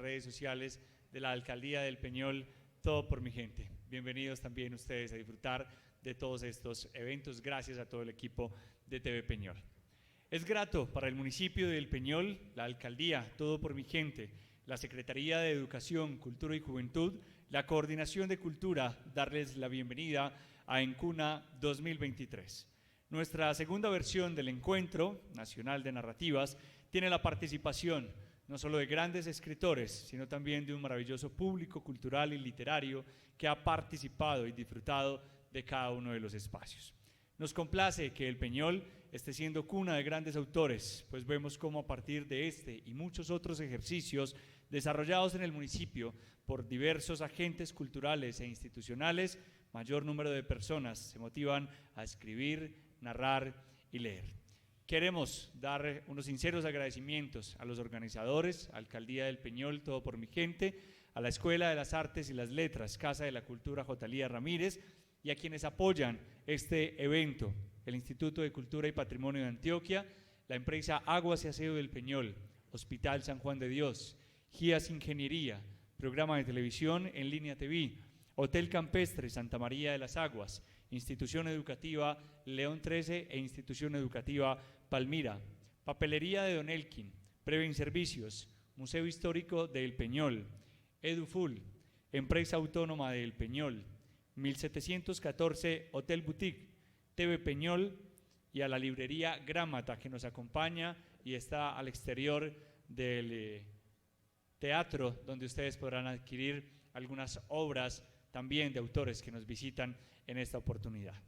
redes sociales de la Alcaldía del Peñol, Todo por mi gente. Bienvenidos también ustedes a disfrutar de todos estos eventos, gracias a todo el equipo de TV Peñol. Es grato para el municipio del Peñol, la Alcaldía, Todo por mi gente, la Secretaría de Educación, Cultura y Juventud, la Coordinación de Cultura, darles la bienvenida a Encuna 2023. Nuestra segunda versión del Encuentro Nacional de Narrativas tiene la participación no solo de grandes escritores, sino también de un maravilloso público cultural y literario que ha participado y disfrutado de cada uno de los espacios. Nos complace que el Peñol esté siendo cuna de grandes autores, pues vemos cómo a partir de este y muchos otros ejercicios desarrollados en el municipio por diversos agentes culturales e institucionales, mayor número de personas se motivan a escribir, narrar y leer. Queremos dar unos sinceros agradecimientos a los organizadores, Alcaldía del Peñol, Todo por mi gente, a la Escuela de las Artes y las Letras, Casa de la Cultura Jotalía Ramírez, y a quienes apoyan este evento, el Instituto de Cultura y Patrimonio de Antioquia, la empresa Aguas y Aseo del Peñol, Hospital San Juan de Dios, GIAS Ingeniería, Programa de Televisión en Línea TV, Hotel Campestre Santa María de las Aguas, Institución Educativa León 13 e Institución Educativa Palmira, Papelería de Don Elkin, Preven Servicios, Museo Histórico del Peñol, EduFull, Empresa Autónoma del Peñol, 1714 Hotel Boutique, TV Peñol y a la librería Grámata que nos acompaña y está al exterior del teatro donde ustedes podrán adquirir algunas obras también de autores que nos visitan en esta oportunidad.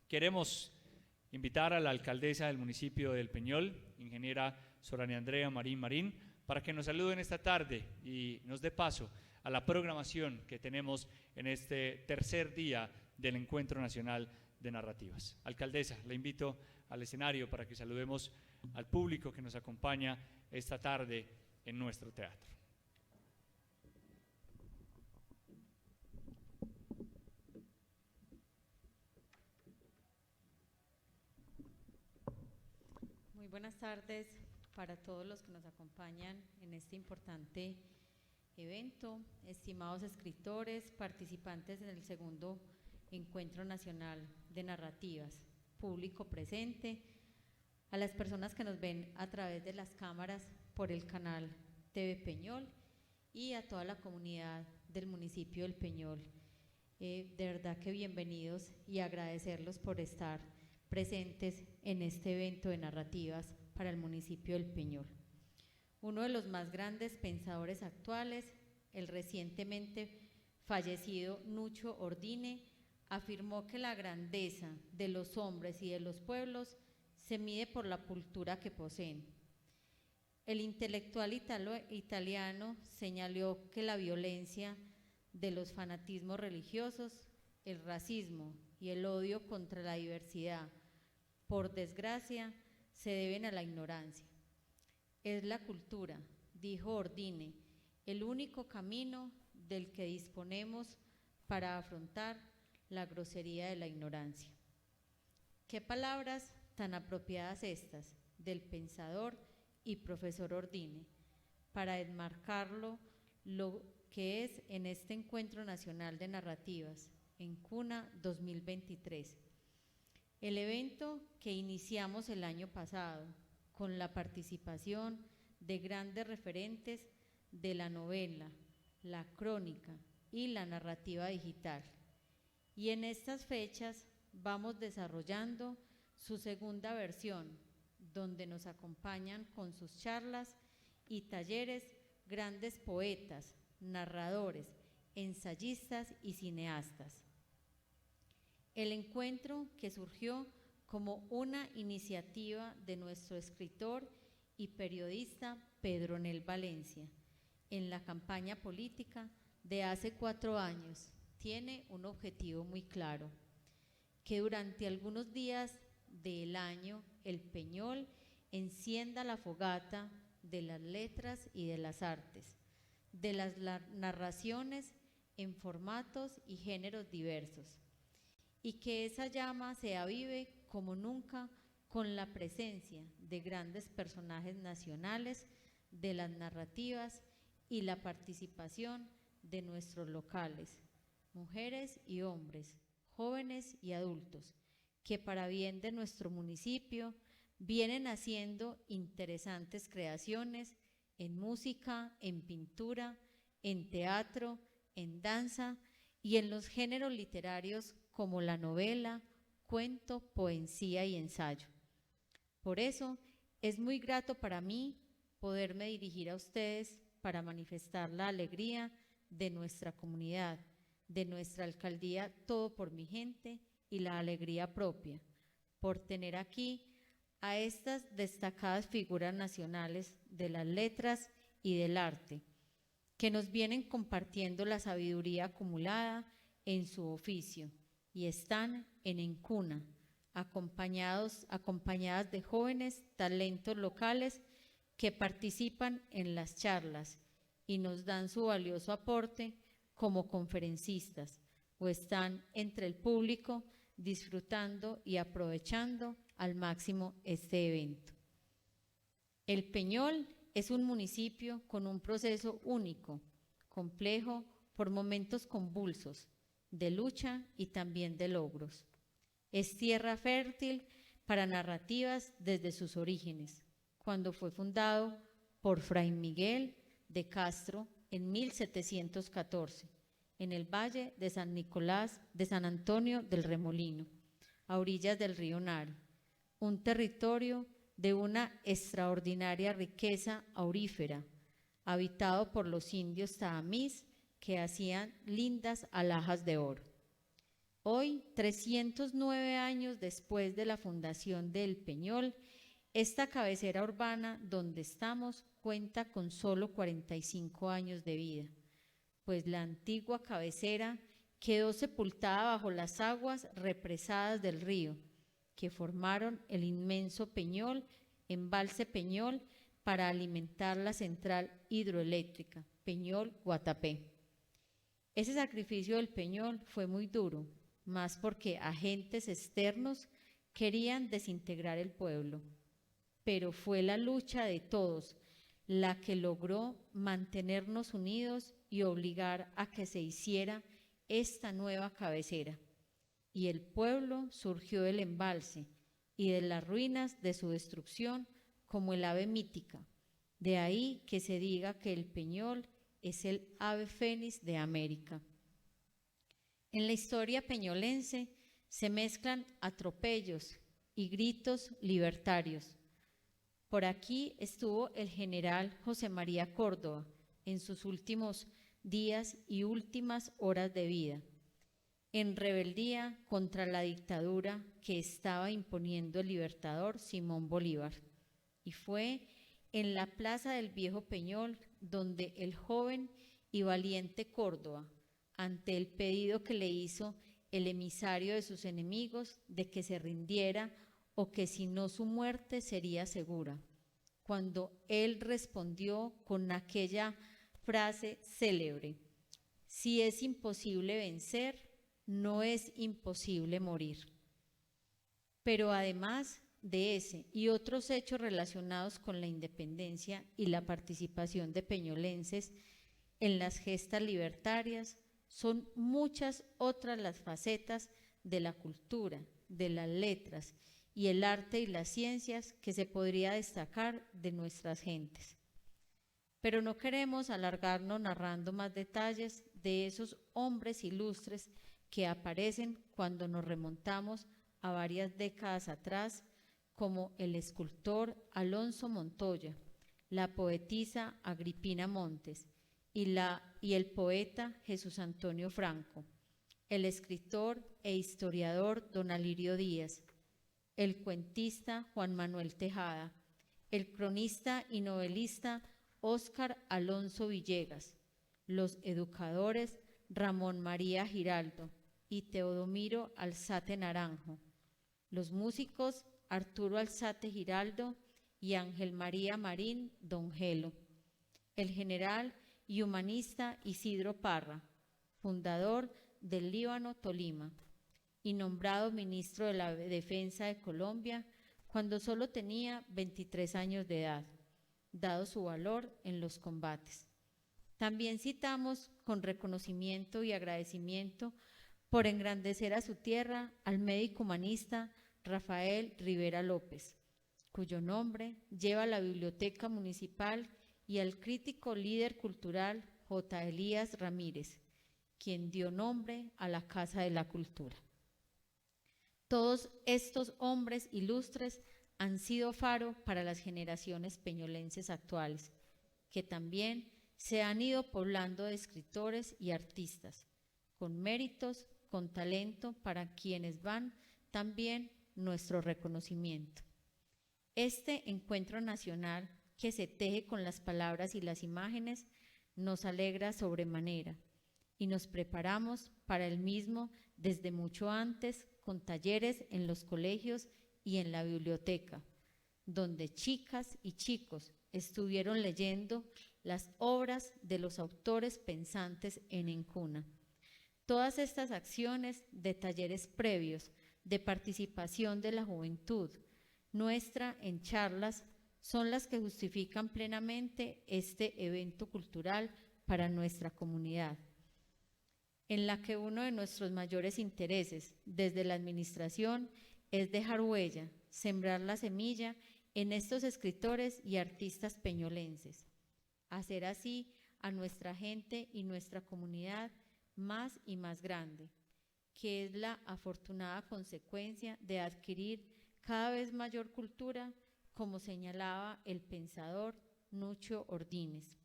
Queremos invitar a la alcaldesa del municipio del Peñol, ingeniera Sorania Andrea Marín, para que nos saluden esta tarde y nos dé paso a la programación que tenemos en este tercer día del Encuentro Nacional de Narrativas. Alcaldesa, la invito al escenario para que saludemos al público que nos acompaña esta tarde en nuestro teatro. Muy buenas tardes para todos los que nos acompañan en este importante evento, estimados escritores, participantes en el segundo Encuentro Nacional de Narrativas, público presente, a las personas que nos ven a través de las cámaras por el canal TV Peñol y a toda la comunidad del municipio del Peñol. De verdad que bienvenidos y agradecerlos por estar presentes en este evento de narrativas para el municipio del Peñol. Uno de los más grandes pensadores actuales, el recientemente fallecido Nucho Ordine, afirmó que la grandeza de los hombres y de los pueblos se mide por la cultura que poseen. El intelectual italiano señaló que la violencia de los fanatismos religiosos, el racismo y el odio contra la diversidad, por desgracia, se deben a la ignorancia. Es la cultura, dijo Ordine, el único camino del que disponemos para afrontar la grosería de la ignorancia. Qué palabras tan apropiadas estas del pensador y profesor Ordine para enmarcarlo lo que es en este Encuentro Nacional de Narrativas, Encuna 2023. El evento que iniciamos el año pasado con la participación de grandes referentes de la novela, la crónica y la narrativa digital. Y en estas fechas vamos desarrollando su segunda versión, donde nos acompañan con sus charlas y talleres grandes poetas, narradores, ensayistas y cineastas. El encuentro que surgió como una iniciativa de nuestro escritor y periodista Pedro Nel Valencia en la campaña política de hace 4 años, tiene un objetivo muy claro: que durante algunos días del año el Peñol encienda la fogata de las letras y de las artes, de las narraciones en formatos y géneros diversos, y que esa llama se avive como nunca con la presencia de grandes personajes nacionales de las narrativas y la participación de nuestros locales, mujeres y hombres, jóvenes y adultos, que para bien de nuestro municipio vienen haciendo interesantes creaciones en música, en pintura, en teatro, en danza y en los géneros literarios como la novela, cuento, poesía y ensayo. Por eso es muy grato para mí poderme dirigir a ustedes para manifestar la alegría de nuestra comunidad, de nuestra alcaldía Todo por mi Gente y la alegría propia por tener aquí a estas destacadas figuras nacionales de las letras y del arte que nos vienen compartiendo la sabiduría acumulada en su oficio y están en Encuna, acompañadas de jóvenes talentos locales que participan en las charlas y nos dan su valioso aporte como conferencistas o están entre el público disfrutando y aprovechando al máximo este evento. El Peñol es un municipio con un proceso único, complejo, por momentos convulsos, de lucha y también de logros. Es tierra fértil para narrativas desde sus orígenes, cuando fue fundado por Fray Miguel de Castro en 1714, en el valle de San Nicolás de San Antonio del Remolino, a orillas del río Naro, un territorio de una extraordinaria riqueza aurífera, habitado por los indios taamís que hacían lindas alhajas de oro. Hoy, 309 años después de la fundación del Peñol, esta cabecera urbana donde estamos cuenta con solo 45 años de vida, pues la antigua cabecera quedó sepultada bajo las aguas represadas del río, que formaron el inmenso Peñol, embalse Peñol, para alimentar la central hidroeléctrica, Peñol Guatapé. Ese sacrificio del Peñol fue muy duro, más porque agentes externos querían desintegrar el pueblo, pero fue la lucha de todos la que logró mantenernos unidos y obligar a que se hiciera esta nueva cabecera. Y el pueblo surgió del embalse y de las ruinas de su destrucción como el ave mítica. De ahí que se diga que el Peñol es el ave fénix de América. En la historia peñolense se mezclan atropellos y gritos libertarios. Por aquí estuvo el general José María Córdoba en sus últimos días y últimas horas de vida, en rebeldía contra la dictadura que estaba imponiendo el libertador Simón Bolívar. Y fue en la plaza del Viejo Peñol donde el joven y valiente Córdoba, ante el pedido que le hizo el emisario de sus enemigos de que se rindiera o que si no su muerte sería segura, cuando él respondió con aquella frase célebre: si es imposible vencer, no es imposible morir. Pero además de ese y otros hechos relacionados con la independencia y la participación de peñolenses en las gestas libertarias, son muchas otras las facetas de la cultura, de las letras y el arte y las ciencias que se podría destacar de nuestras gentes. Pero no queremos alargarnos narrando más detalles de esos hombres ilustres que aparecen cuando nos remontamos a varias décadas atrás, como el escultor Alonso Montoya, la poetisa Agripina Montes y el poeta Jesús Antonio Franco, el escritor e historiador Don Alirio Díaz, el cuentista Juan Manuel Tejada, el cronista y novelista Óscar Alonso Villegas, los educadores Ramón María Giraldo y Teodomiro Alzate Naranjo, los músicos Arturo Alzate Giraldo y Ángel María Marín Dongelo, el general y humanista Isidro Parra, fundador del Líbano Tolima y nombrado ministro de la Defensa de Colombia cuando solo tenía 23 años de edad, dado su valor en los combates. También citamos con reconocimiento y agradecimiento por engrandecer a su tierra al médico humanista Rafael Rivera López, cuyo nombre lleva la Biblioteca Municipal, y al crítico líder cultural J. Elías Ramírez, quien dio nombre a la Casa de la Cultura. Todos estos hombres ilustres han sido faro para las generaciones peñolenses actuales, que también se han ido poblando de escritores y artistas, con méritos, con talento, para quienes van también nuestro reconocimiento. Este encuentro nacional, que se teje con las palabras y las imágenes, nos alegra sobremanera y nos preparamos para el mismo desde mucho antes, con talleres en los colegios y en la biblioteca, donde chicas y chicos estuvieron leyendo las obras de los autores pensantes en Encuna. Todas estas acciones de talleres previos, de participación de la juventud nuestra en charlas, son las que justifican plenamente este evento cultural para nuestra comunidad, en la que uno de nuestros mayores intereses desde la administración es dejar huella, sembrar la semilla en estos escritores y artistas peñolenses, hacer así a nuestra gente y nuestra comunidad más y más grande, que es la afortunada consecuencia de adquirir cada vez mayor cultura, como señalaba el pensador Nucho Ordínez.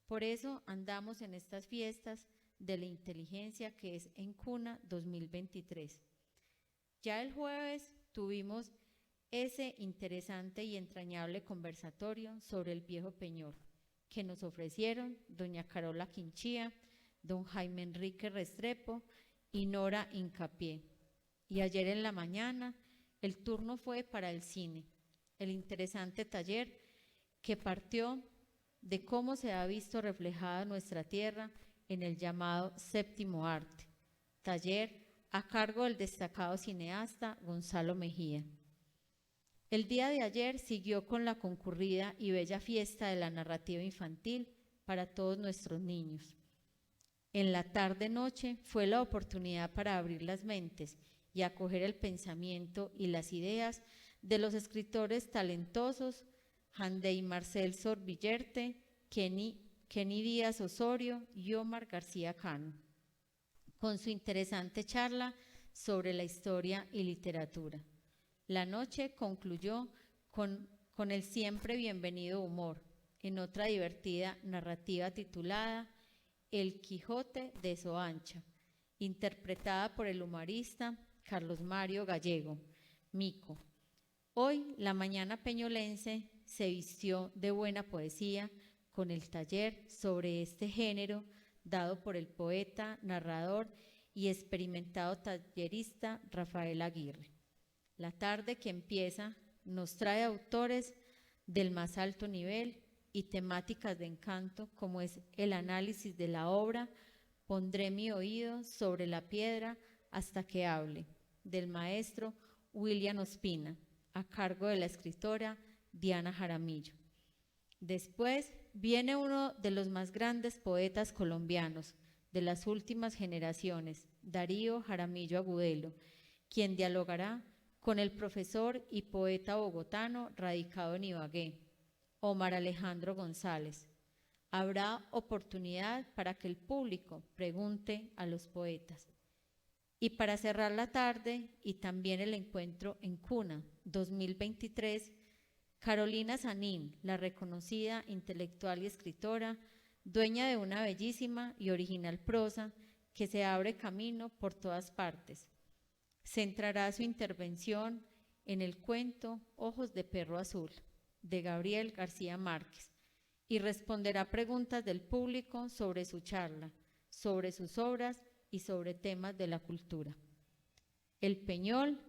Por eso andamos en estas fiestas de la inteligencia, que es Encuna 2023. Ya el jueves tuvimos ese interesante y entrañable conversatorio sobre el Viejo Peñol, que nos ofrecieron doña Carola Quinchía, don Jaime Enrique Restrepo y Nora Incapié. Y ayer en la mañana el turno fue para el cine, el interesante taller que partió de cómo se ha visto reflejada nuestra tierra en el llamado séptimo arte, taller a cargo del destacado cineasta Gonzalo Mejía. El día de ayer siguió con la concurrida y bella fiesta de la narrativa infantil para todos nuestros niños. En la tarde-noche fue la oportunidad para abrir las mentes y acoger el pensamiento y las ideas de los escritores talentosos Handei Marcel Sorbillerte, Kenny Díaz Osorio y Omar García Cano, con su interesante charla sobre la historia y literatura. La noche concluyó con el siempre bienvenido humor, en otra divertida narrativa titulada El Quijote de Soancha, interpretada por el humorista Carlos Mario Gallego, Mico. Hoy la mañana peñolense se vistió de buena poesía con el taller sobre este género dado por el poeta, narrador y experimentado tallerista Rafael Aguirre. La tarde que empieza nos trae autores del más alto nivel y temáticas de encanto, como es el análisis de la obra Pondré mi oído sobre la piedra hasta que hable, del maestro William Ospina, a cargo de la escritora Diana Jaramillo. Después viene uno de los más grandes poetas colombianos de las últimas generaciones, Darío Jaramillo Agudelo, quien dialogará con el profesor y poeta bogotano radicado en Ibagué, Omar Alejandro González. Habrá oportunidad para que el público pregunte a los poetas. Y para cerrar la tarde y también el encuentro Encuna 2023, Carolina Sanín, la reconocida intelectual y escritora, dueña de una bellísima y original prosa que se abre camino por todas partes. Centrará su intervención en el cuento Ojos de Perro Azul, de Gabriel García Márquez, y responderá preguntas del público sobre su charla, sobre sus obras y sobre temas de la cultura. El Peñol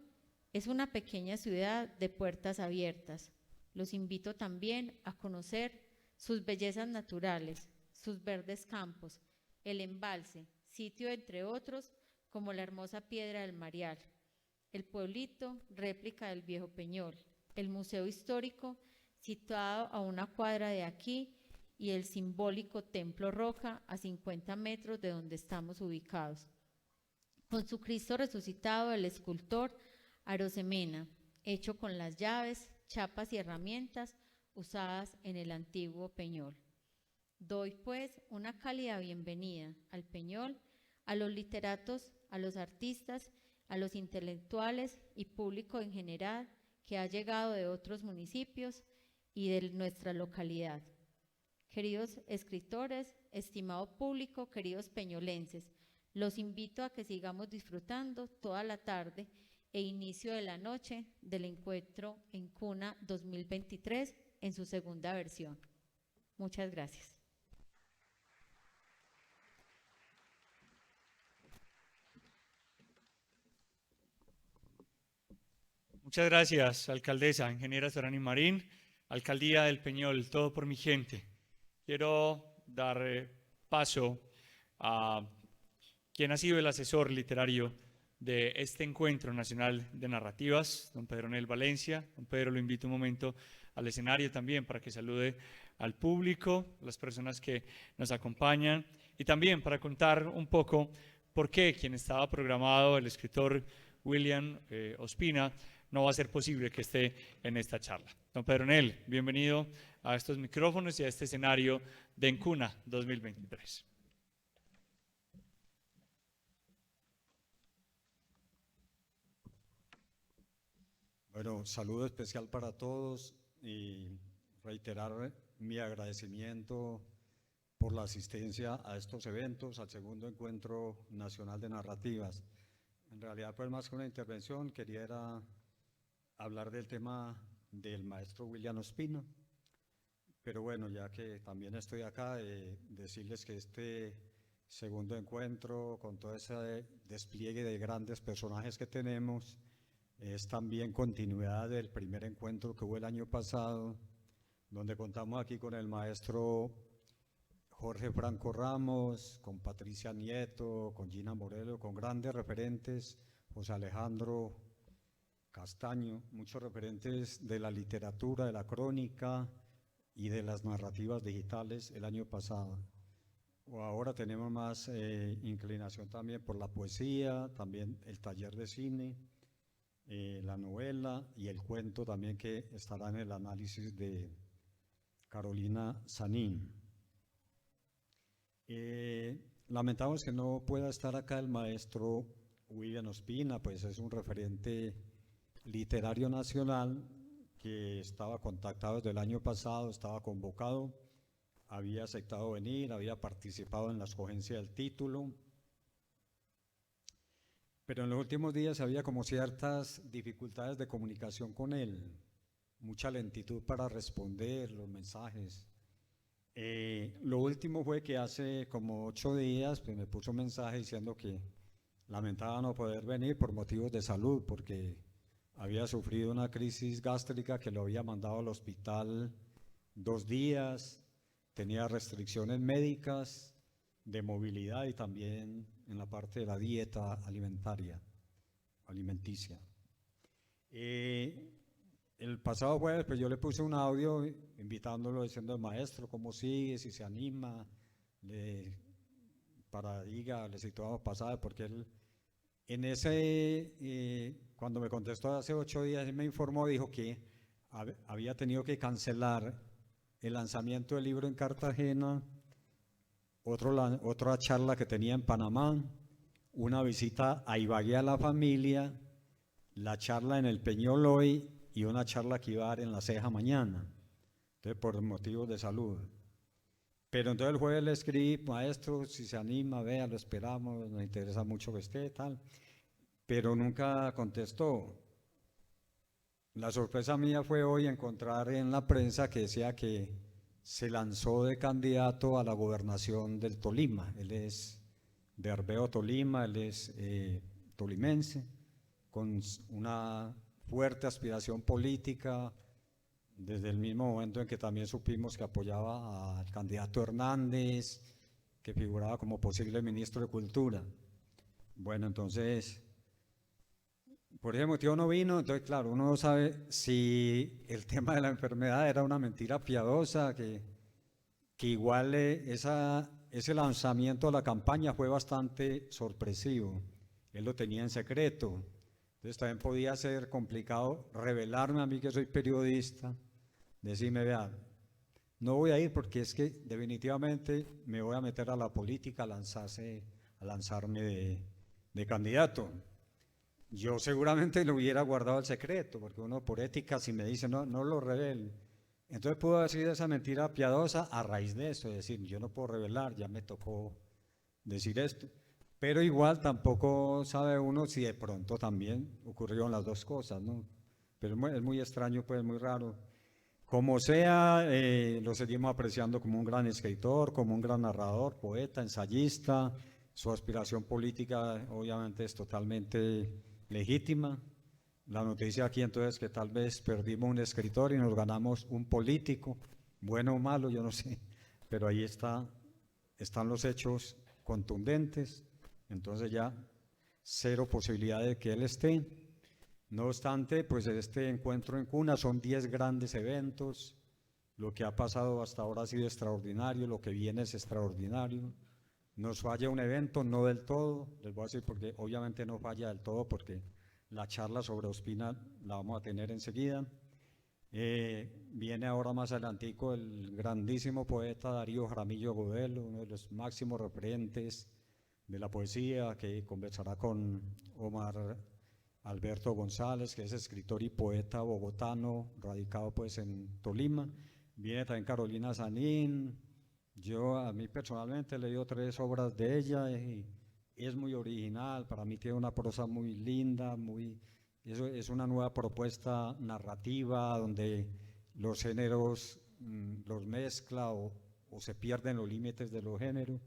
es una pequeña ciudad de puertas abiertas. Los invito también a conocer sus bellezas naturales, sus verdes campos, el embalse, sitio entre otros como la hermosa Piedra del Marial, el pueblito, réplica del Viejo Peñol, el museo histórico situado a una cuadra de aquí y el simbólico Templo Roca a 50 metros de donde estamos ubicados. Con su Cristo resucitado, el escultor Arosemena, hecho con las llaves, chapas y herramientas usadas en el antiguo Peñol. Doy pues una cálida bienvenida al Peñol, a los literatos, a los artistas, a los intelectuales y público en general que ha llegado de otros municipios y de nuestra localidad. Queridos escritores, estimado público, queridos peñolenses, los invito a que sigamos disfrutando toda la tarde e inicio de la noche del encuentro en Cuna 2023 en su segunda versión. Muchas gracias. Muchas gracias, alcaldesa, ingeniera Sorani Marín, Alcaldía del Peñol, todo por mi gente. Quiero dar paso a quien ha sido el asesor literario de este encuentro nacional de narrativas, don Pedro Nel Valencia. Don Pedro, lo invito un momento al escenario también para que salude al público, a las personas que nos acompañan y también para contar un poco por qué quien estaba programado, el escritor William Ospina, no va a ser posible que esté en esta charla. Don Pedro Nel, bienvenido a estos micrófonos y a este escenario de Encuna 2023. Bueno, saludo especial para todos y reiterar mi agradecimiento por la asistencia a estos eventos, al segundo encuentro nacional de narrativas. En realidad, pues más que una intervención, quería hablar del tema del maestro William Ospina, pero bueno, ya que también estoy acá, decirles que este segundo encuentro, con todo ese despliegue de grandes personajes que tenemos, es también continuidad del primer encuentro que hubo el año pasado, donde contamos aquí con el maestro Jorge Franco Ramos, con Patricia Nieto, con Gina Morelo, con grandes referentes, José Alejandro Castaño, muchos referentes de la literatura, de la crónica y de las narrativas digitales el año pasado. Ahora tenemos más inclinación también por la poesía, también el taller de cine, la novela y el cuento también, que estará en el análisis de Carolina Sanín. Lamentamos que no pueda estar acá el maestro William Ospina, pues es un referente literario nacional que estaba contactado desde el año pasado, estaba convocado, había aceptado venir, había participado en la escogencia del título, pero en los últimos días había como ciertas dificultades de comunicación con él, mucha lentitud para responder los mensajes. Lo último fue que hace como 8 días pues me puso un mensaje diciendo que lamentaba no poder venir por motivos de salud, porque había sufrido una crisis gástrica que lo había mandado al hospital 2 días, tenía restricciones médicas, de movilidad y también en la parte de la dieta alimenticia. El pasado jueves pues yo le puse un audio invitándolo, diciendo: maestro, ¿cómo sigue? Si se anima, para dígale si todo pasado, porque él en ese, cuando me contestó hace 8 días, él me informó, dijo que había tenido que cancelar el lanzamiento del libro en Cartagena, otra charla que tenía en Panamá, una visita a Ibagué a la familia, la charla en el Peñol hoy y una charla que iba a dar en La Ceja mañana, entonces por motivos de salud. Pero entonces el jueves le escribí: maestro, si se anima, vea, lo esperamos, nos interesa mucho que esté, tal, pero nunca contestó. La sorpresa mía fue hoy encontrar en la prensa que decía que se lanzó de candidato a la gobernación del Tolima. Él es de Arbeo, Tolima, él es tolimense, con una fuerte aspiración política, desde el mismo momento en que también supimos que apoyaba al candidato Hernández, que figuraba como posible ministro de Cultura. Bueno, entonces, por ese motivo no vino. Entonces, claro, uno no sabe si el tema de la enfermedad era una mentira piadosa, que que igual ese lanzamiento de la campaña fue bastante sorpresivo. Él lo tenía en secreto. Entonces también podía ser complicado revelarme a mí que soy periodista, decirme, vea, no voy a ir porque es que definitivamente me voy a meter a la política, a lanzarme de candidato. Yo seguramente lo hubiera guardado el secreto, porque uno por ética si me dice no lo revele. Entonces pudo haber sido esa mentira piadosa a raíz de eso, es decir, yo no puedo revelar, ya me tocó decir esto. Pero igual tampoco sabe uno si de pronto también ocurrieron las dos cosas, ¿no? Pero es muy extraño, pues muy raro. Como sea, lo seguimos apreciando como un gran escritor, como un gran narrador, poeta, ensayista. Su aspiración política obviamente es totalmente legítima. La noticia aquí entonces es que tal vez perdimos un escritor y nos ganamos un político, bueno o malo, yo no sé, pero ahí están los hechos contundentes, entonces ya cero posibilidad de que él esté. No obstante, pues este encuentro en cuna son 10 grandes eventos, lo que ha pasado hasta ahora ha sido extraordinario, lo que viene es extraordinario. Nos falla un evento, no del todo, les voy a decir porque obviamente no falla del todo porque la charla sobre Ospina la vamos a tener enseguida. Viene ahora más adelantico el grandísimo poeta Darío Jaramillo Agudelo, uno de los máximos referentes de la poesía, que conversará con Omar Alberto González, que es escritor y poeta bogotano, radicado pues en Tolima. Viene también Carolina Sanín. Yo a mí personalmente he leído 3 obras de ella y es muy original, para mí tiene una prosa muy linda, es una nueva propuesta narrativa donde los géneros los mezcla o se pierden los límites de los géneros.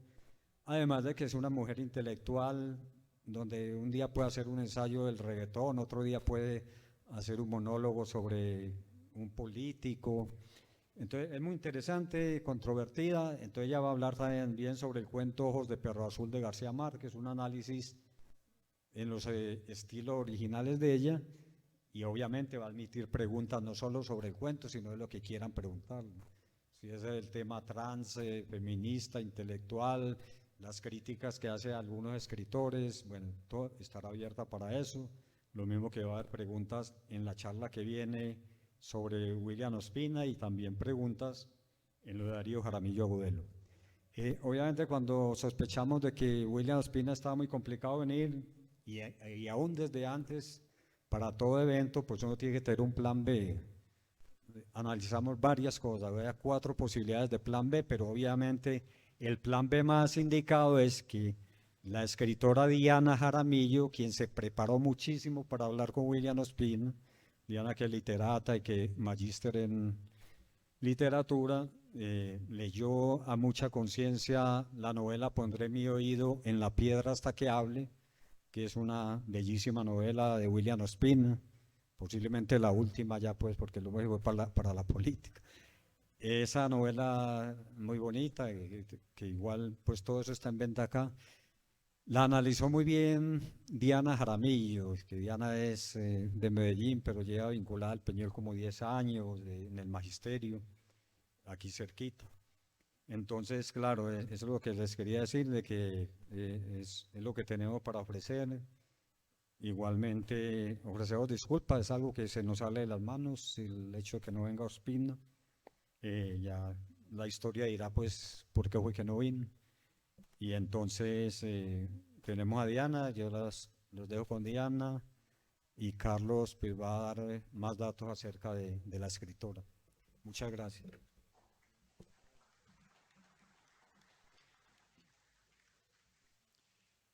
Además de que es una mujer intelectual, donde un día puede hacer un ensayo del reggaetón, otro día puede hacer un monólogo sobre un político. Entonces es muy interesante, controvertida. Entonces ella va a hablar también sobre el cuento Ojos de Perro Azul de García Márquez, un análisis en los estilos originales de ella, y obviamente va a admitir preguntas no solo sobre el cuento, sino de lo que quieran preguntar. Si es el tema trans, feminista, intelectual, las críticas que hace algunos escritores, bueno, todo estará abierta para eso. Lo mismo que va a haber preguntas en la charla que viene sobre William Ospina y también preguntas en lo de Darío Jaramillo Agudelo. Obviamente cuando sospechamos de que William Ospina estaba muy complicado venir y aún desde antes, para todo evento, pues uno tiene que tener un plan B. Analizamos varias cosas, había 4 posibilidades de plan B, pero obviamente el plan B más indicado es que la escritora Diana Jaramillo, quien se preparó muchísimo para hablar con William Ospina, Diana, que es literata y que magíster en literatura, leyó a mucha conciencia la novela Pondré mi oído en la piedra hasta que hable, que es una bellísima novela de William Ospina, posiblemente la última ya pues porque luego fue para la política. Esa novela muy bonita, que igual pues todo eso está en venta acá. La analizó muy bien Diana Jaramillo, que Diana es de Medellín, pero lleva vinculada al Peñol como 10 años en el magisterio, aquí cerquita. Entonces, claro, eso es lo que les quería decir, de que es lo que tenemos para ofrecer. Igualmente, ofrecemos disculpas, es algo que se nos sale de las manos, el hecho de que no venga Ospina. Ya la historia dirá, pues, por qué fue que no vino. Y entonces tenemos a Diana, yo los dejo con Diana y Carlos pues, va a dar más datos acerca de la escritora. Muchas gracias.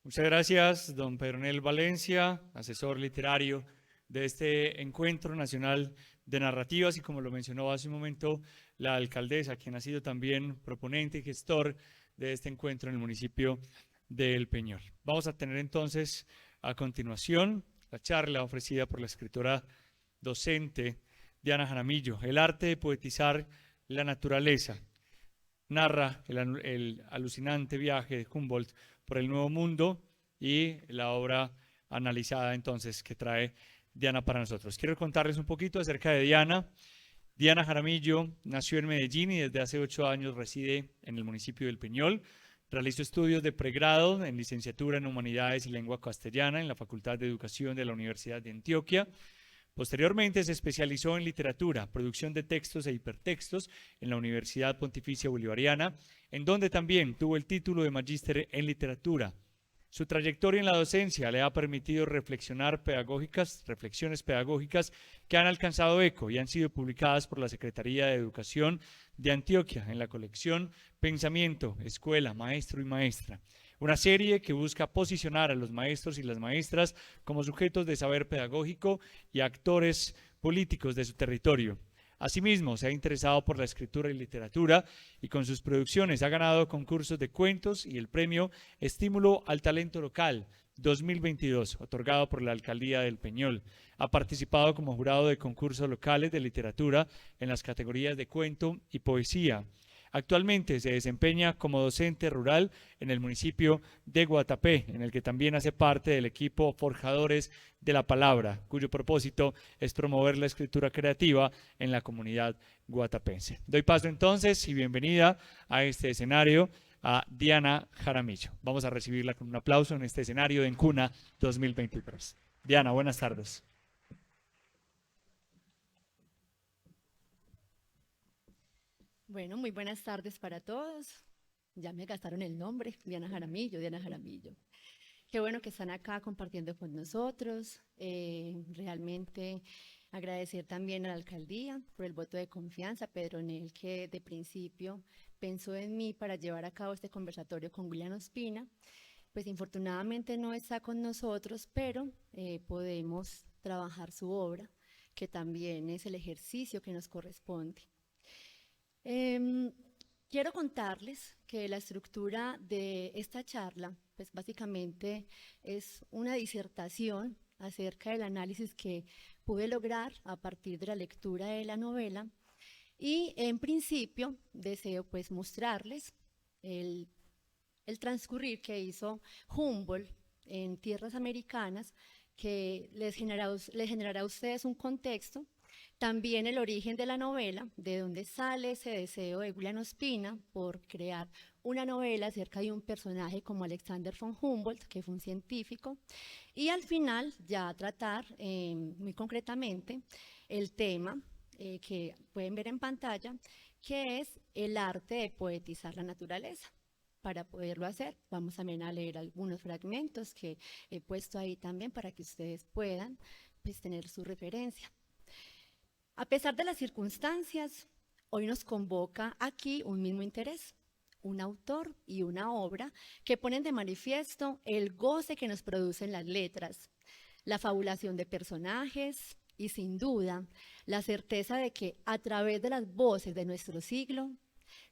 Muchas gracias, don Pedronel Valencia, asesor literario de este Encuentro Nacional de Narrativas, y como lo mencionó hace un momento la alcaldesa, quien ha sido también proponente y gestor de este encuentro en el municipio del Peñol. Vamos a tener entonces a continuación la charla ofrecida por la escritora docente Diana Jaramillo, El arte de poetizar la naturaleza. Narra el alucinante viaje de Humboldt por el Nuevo Mundo y la obra analizada entonces que trae Diana para nosotros. Quiero contarles un poquito acerca de Diana. Diana Jaramillo nació en Medellín y desde hace 8 años reside en el municipio del Peñol. Realizó estudios de pregrado en licenciatura en Humanidades y Lengua Castellana en la Facultad de Educación de la Universidad de Antioquia. Posteriormente se especializó en literatura, producción de textos e hipertextos en la Universidad Pontificia Bolivariana, en donde también tuvo el título de magíster en literatura. Su trayectoria en la docencia le ha permitido reflexiones pedagógicas que han alcanzado eco y han sido publicadas por la Secretaría de Educación de Antioquia en la colección Pensamiento, Escuela, Maestro y Maestra. Una serie que busca posicionar a los maestros y las maestras como sujetos de saber pedagógico y actores políticos de su territorio. Asimismo, se ha interesado por la escritura y literatura y con sus producciones ha ganado concursos de cuentos y el premio Estímulo al Talento Local 2022, otorgado por la Alcaldía del Peñol. Ha participado como jurado de concursos locales de literatura en las categorías de cuento y poesía. Actualmente se desempeña como docente rural en el municipio de Guatapé, en el que también hace parte del equipo Forjadores de la Palabra, cuyo propósito es promover la escritura creativa en la comunidad guatapense. Doy paso entonces y bienvenida a este escenario a Diana Jaramillo. Vamos a recibirla con un aplauso en este escenario de Encuna 2023. Diana, buenas tardes. Bueno, muy buenas tardes para todos. Ya me gastaron el nombre, Diana Jaramillo, Diana Jaramillo. Qué bueno que están acá compartiendo con nosotros. Realmente agradecer también a la alcaldía por el voto de confianza, Pedro Nel, que de principio pensó en mí para llevar a cabo este conversatorio con William Ospina. Pues infortunadamente no está con nosotros, pero podemos trabajar su obra, que también es el ejercicio que nos corresponde. Quiero contarles que la estructura de esta charla, pues básicamente es una disertación acerca del análisis que pude lograr a partir de la lectura de la novela y en principio deseo pues mostrarles el transcurrir que hizo Humboldt en tierras americanas, que les generará a ustedes un contexto. También el origen de la novela, de dónde sale ese deseo de William Ospina por crear una novela acerca de un personaje como Alexander von Humboldt, que fue un científico, y al final ya tratar muy concretamente el tema que pueden ver en pantalla, que es el arte de poetizar la naturaleza. Para poderlo hacer, vamos también a leer algunos fragmentos que he puesto ahí también para que ustedes puedan pues, tener su referencia. A pesar de las circunstancias, hoy nos convoca aquí un mismo interés, un autor y una obra que ponen de manifiesto el goce que nos producen las letras, la fabulación de personajes y sin duda la certeza de que a través de las voces de nuestro siglo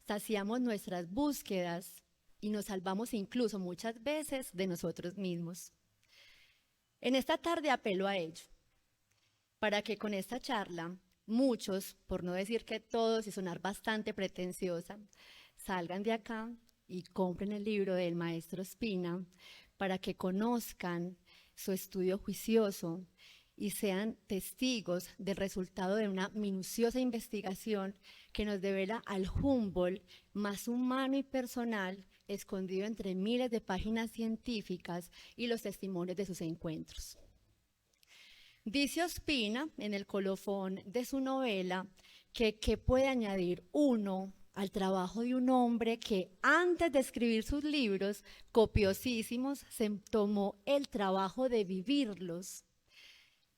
saciamos nuestras búsquedas y nos salvamos incluso muchas veces de nosotros mismos. En esta tarde apelo a ello, para que con esta charla muchos, por no decir que todos y sonar bastante pretenciosa, salgan de acá y compren el libro del maestro Ospina para que conozcan su estudio juicioso y sean testigos del resultado de una minuciosa investigación que nos devela al Humboldt más humano y personal, escondido entre miles de páginas científicas y los testimonios de sus encuentros. Dice Ospina en el colofón de su novela que ¿qué puede añadir uno al trabajo de un hombre que antes de escribir sus libros copiosísimos se tomó el trabajo de vivirlos?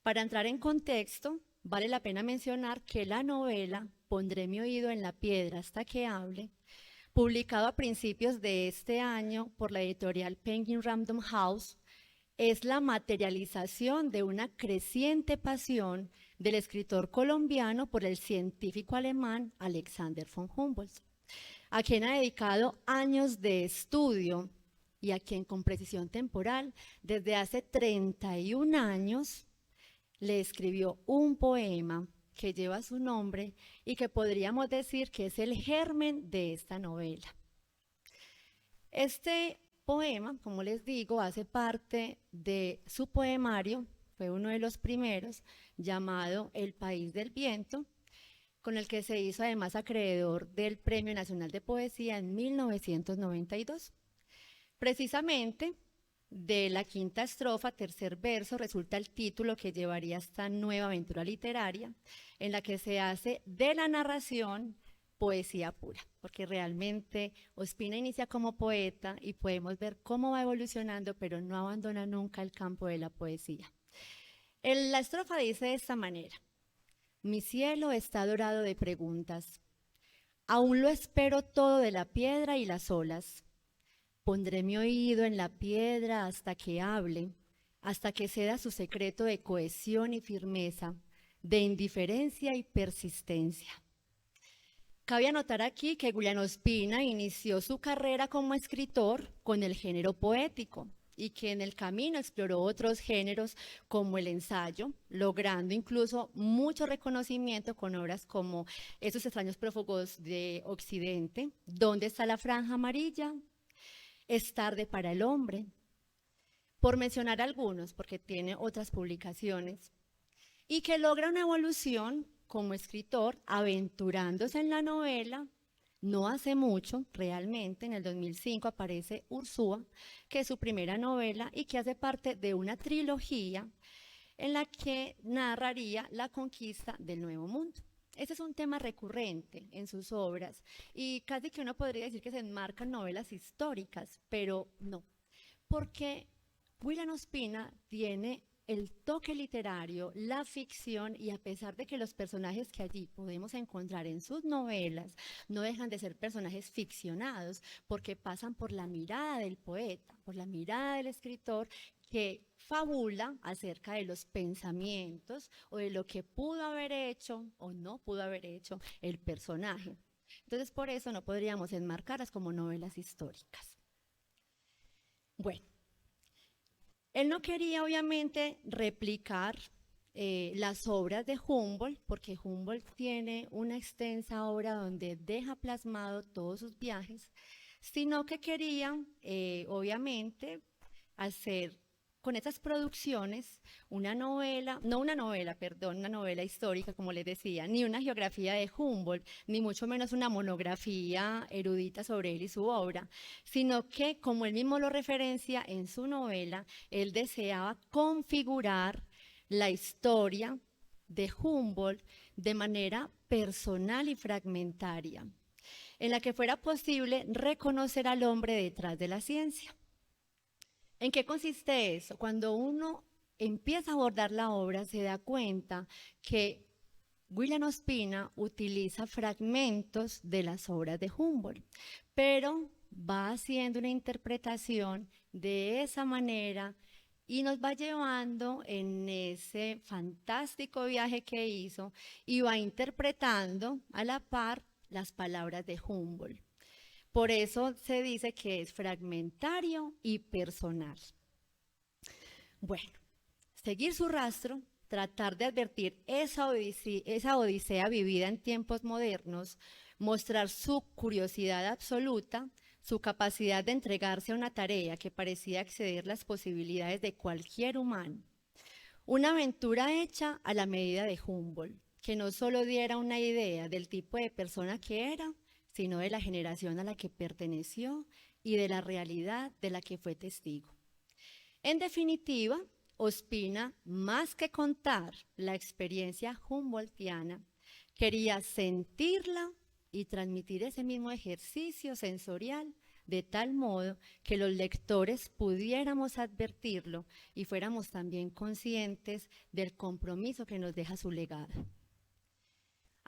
Para entrar en contexto, vale la pena mencionar que la novela Pondré mi oído en la piedra hasta que hable, publicado a principios de este año por la editorial Penguin Random House, es la materialización de una creciente pasión del escritor colombiano por el científico alemán Alexander von Humboldt, a quien ha dedicado años de estudio y a quien con precisión temporal, desde hace 31 años, le escribió un poema que lleva su nombre y que podríamos decir que es el germen de esta novela. Este poema, como les digo, hace parte de su poemario, fue uno de los primeros, llamado El País del Viento, con el que se hizo además acreedor del Premio Nacional de Poesía en 1992. Precisamente, de la quinta estrofa, tercer verso, resulta el título que llevaría esta nueva aventura literaria, en la que se hace de la narración poesía pura, porque realmente Ospina inicia como poeta y podemos ver cómo va evolucionando, pero no abandona nunca el campo de la poesía. La estrofa dice de esta manera: mi cielo está dorado de preguntas, aún lo espero todo de la piedra y las olas. Pondré mi oído en la piedra hasta que hable, hasta que ceda su secreto de cohesión y firmeza, de indiferencia y persistencia. Cabe anotar aquí que Julián Ospina inició su carrera como escritor con el género poético y que en el camino exploró otros géneros como el ensayo, logrando incluso mucho reconocimiento con obras como Esos extraños prófugos de Occidente, ¿Dónde está la franja amarilla?, Es tarde para el hombre, por mencionar algunos, porque tiene otras publicaciones, y que logra una evolución como escritor, aventurándose en la novela. No hace mucho, realmente, en el 2005 aparece Ursúa, que es su primera novela y que hace parte de una trilogía en la que narraría la conquista del Nuevo Mundo. Ese es un tema recurrente en sus obras y casi que uno podría decir que se enmarcan novelas históricas, pero no, porque Julián Ospina tiene el toque literario, la ficción, y a pesar de que los personajes que allí podemos encontrar en sus novelas no dejan de ser personajes ficcionados, porque pasan por la mirada del poeta, por la mirada del escritor, que fabula acerca de los pensamientos o de lo que pudo haber hecho o no pudo haber hecho el personaje. Entonces, por eso no podríamos enmarcarlas como novelas históricas. Bueno, él no quería obviamente replicar las obras de Humboldt, porque Humboldt tiene una extensa obra donde deja plasmado todos sus viajes, sino que quería obviamente hacer con estas producciones una novela, una novela histórica, como les decía, ni una geografía de Humboldt, ni mucho menos una monografía erudita sobre él y su obra, sino que, como él mismo lo referencia en su novela, él deseaba configurar la historia de Humboldt de manera personal y fragmentaria, en la que fuera posible reconocer al hombre detrás de la ciencia. ¿En qué consiste eso? Cuando uno empieza a abordar la obra, se da cuenta que Julián Ospina utiliza fragmentos de las obras de Humboldt, pero va haciendo una interpretación de esa manera y nos va llevando en ese fantástico viaje que hizo y va interpretando a la par las palabras de Humboldt. Por eso se dice que es fragmentario y personal. Bueno, seguir su rastro, tratar de advertir esa odisea vivida en tiempos modernos, mostrar su curiosidad absoluta, su capacidad de entregarse a una tarea que parecía exceder las posibilidades de cualquier humano. Una aventura hecha a la medida de Humboldt, que no solo diera una idea del tipo de persona que era, sino de la generación a la que perteneció y de la realidad de la que fue testigo. En definitiva, Ospina, más que contar la experiencia humboldtiana, quería sentirla y transmitir ese mismo ejercicio sensorial de tal modo que los lectores pudiéramos advertirlo y fuéramos también conscientes del compromiso que nos deja su legado.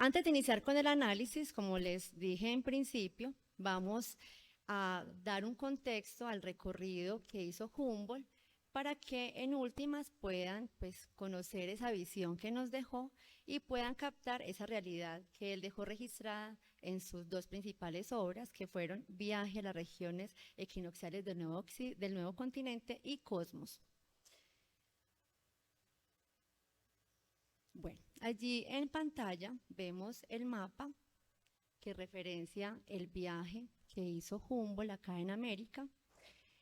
Antes de iniciar con el análisis, como les dije en principio, vamos a dar un contexto al recorrido que hizo Humboldt para que en últimas puedan conocer esa visión que nos dejó y puedan captar esa realidad que él dejó registrada en sus dos principales obras, que fueron Viaje a las regiones equinocciales del Nuevo Continente y Cosmos. Bueno, allí en pantalla vemos el mapa que referencia el viaje que hizo Humboldt acá en América.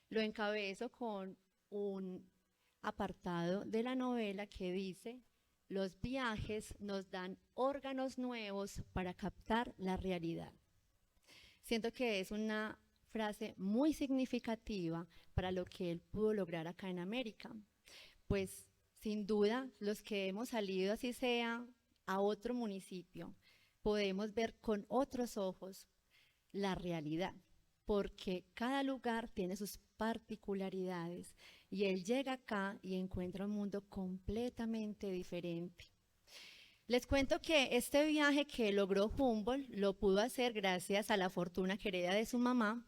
Lo encabezo con un apartado de la novela que dice: los viajes nos dan órganos nuevos para captar la realidad. Siento que es una frase muy significativa para lo que él pudo lograr acá en América. Pues sin duda, los que hemos salido, así sea, a otro municipio, podemos ver con otros ojos la realidad, porque cada lugar tiene sus particularidades y él llega acá y encuentra un mundo completamente diferente. Les cuento que este viaje que logró Humboldt lo pudo hacer gracias a la fortuna que hereda de su mamá.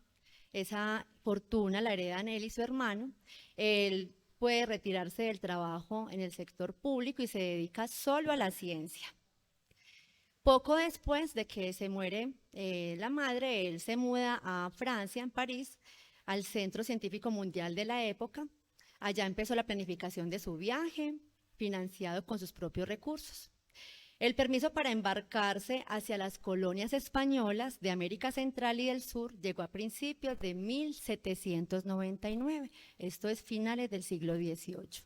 Esa fortuna la heredan él y su hermano. Él puede retirarse del trabajo en el sector público y se dedica solo a la ciencia. Poco después de que se muere la madre, él se muda a Francia, en París, al Centro Científico Mundial de la época. Allá empezó la planificación de su viaje, financiado con sus propios recursos. El permiso para embarcarse hacia las colonias españolas de América Central y del Sur llegó a principios de 1799, esto es finales del siglo XVIII.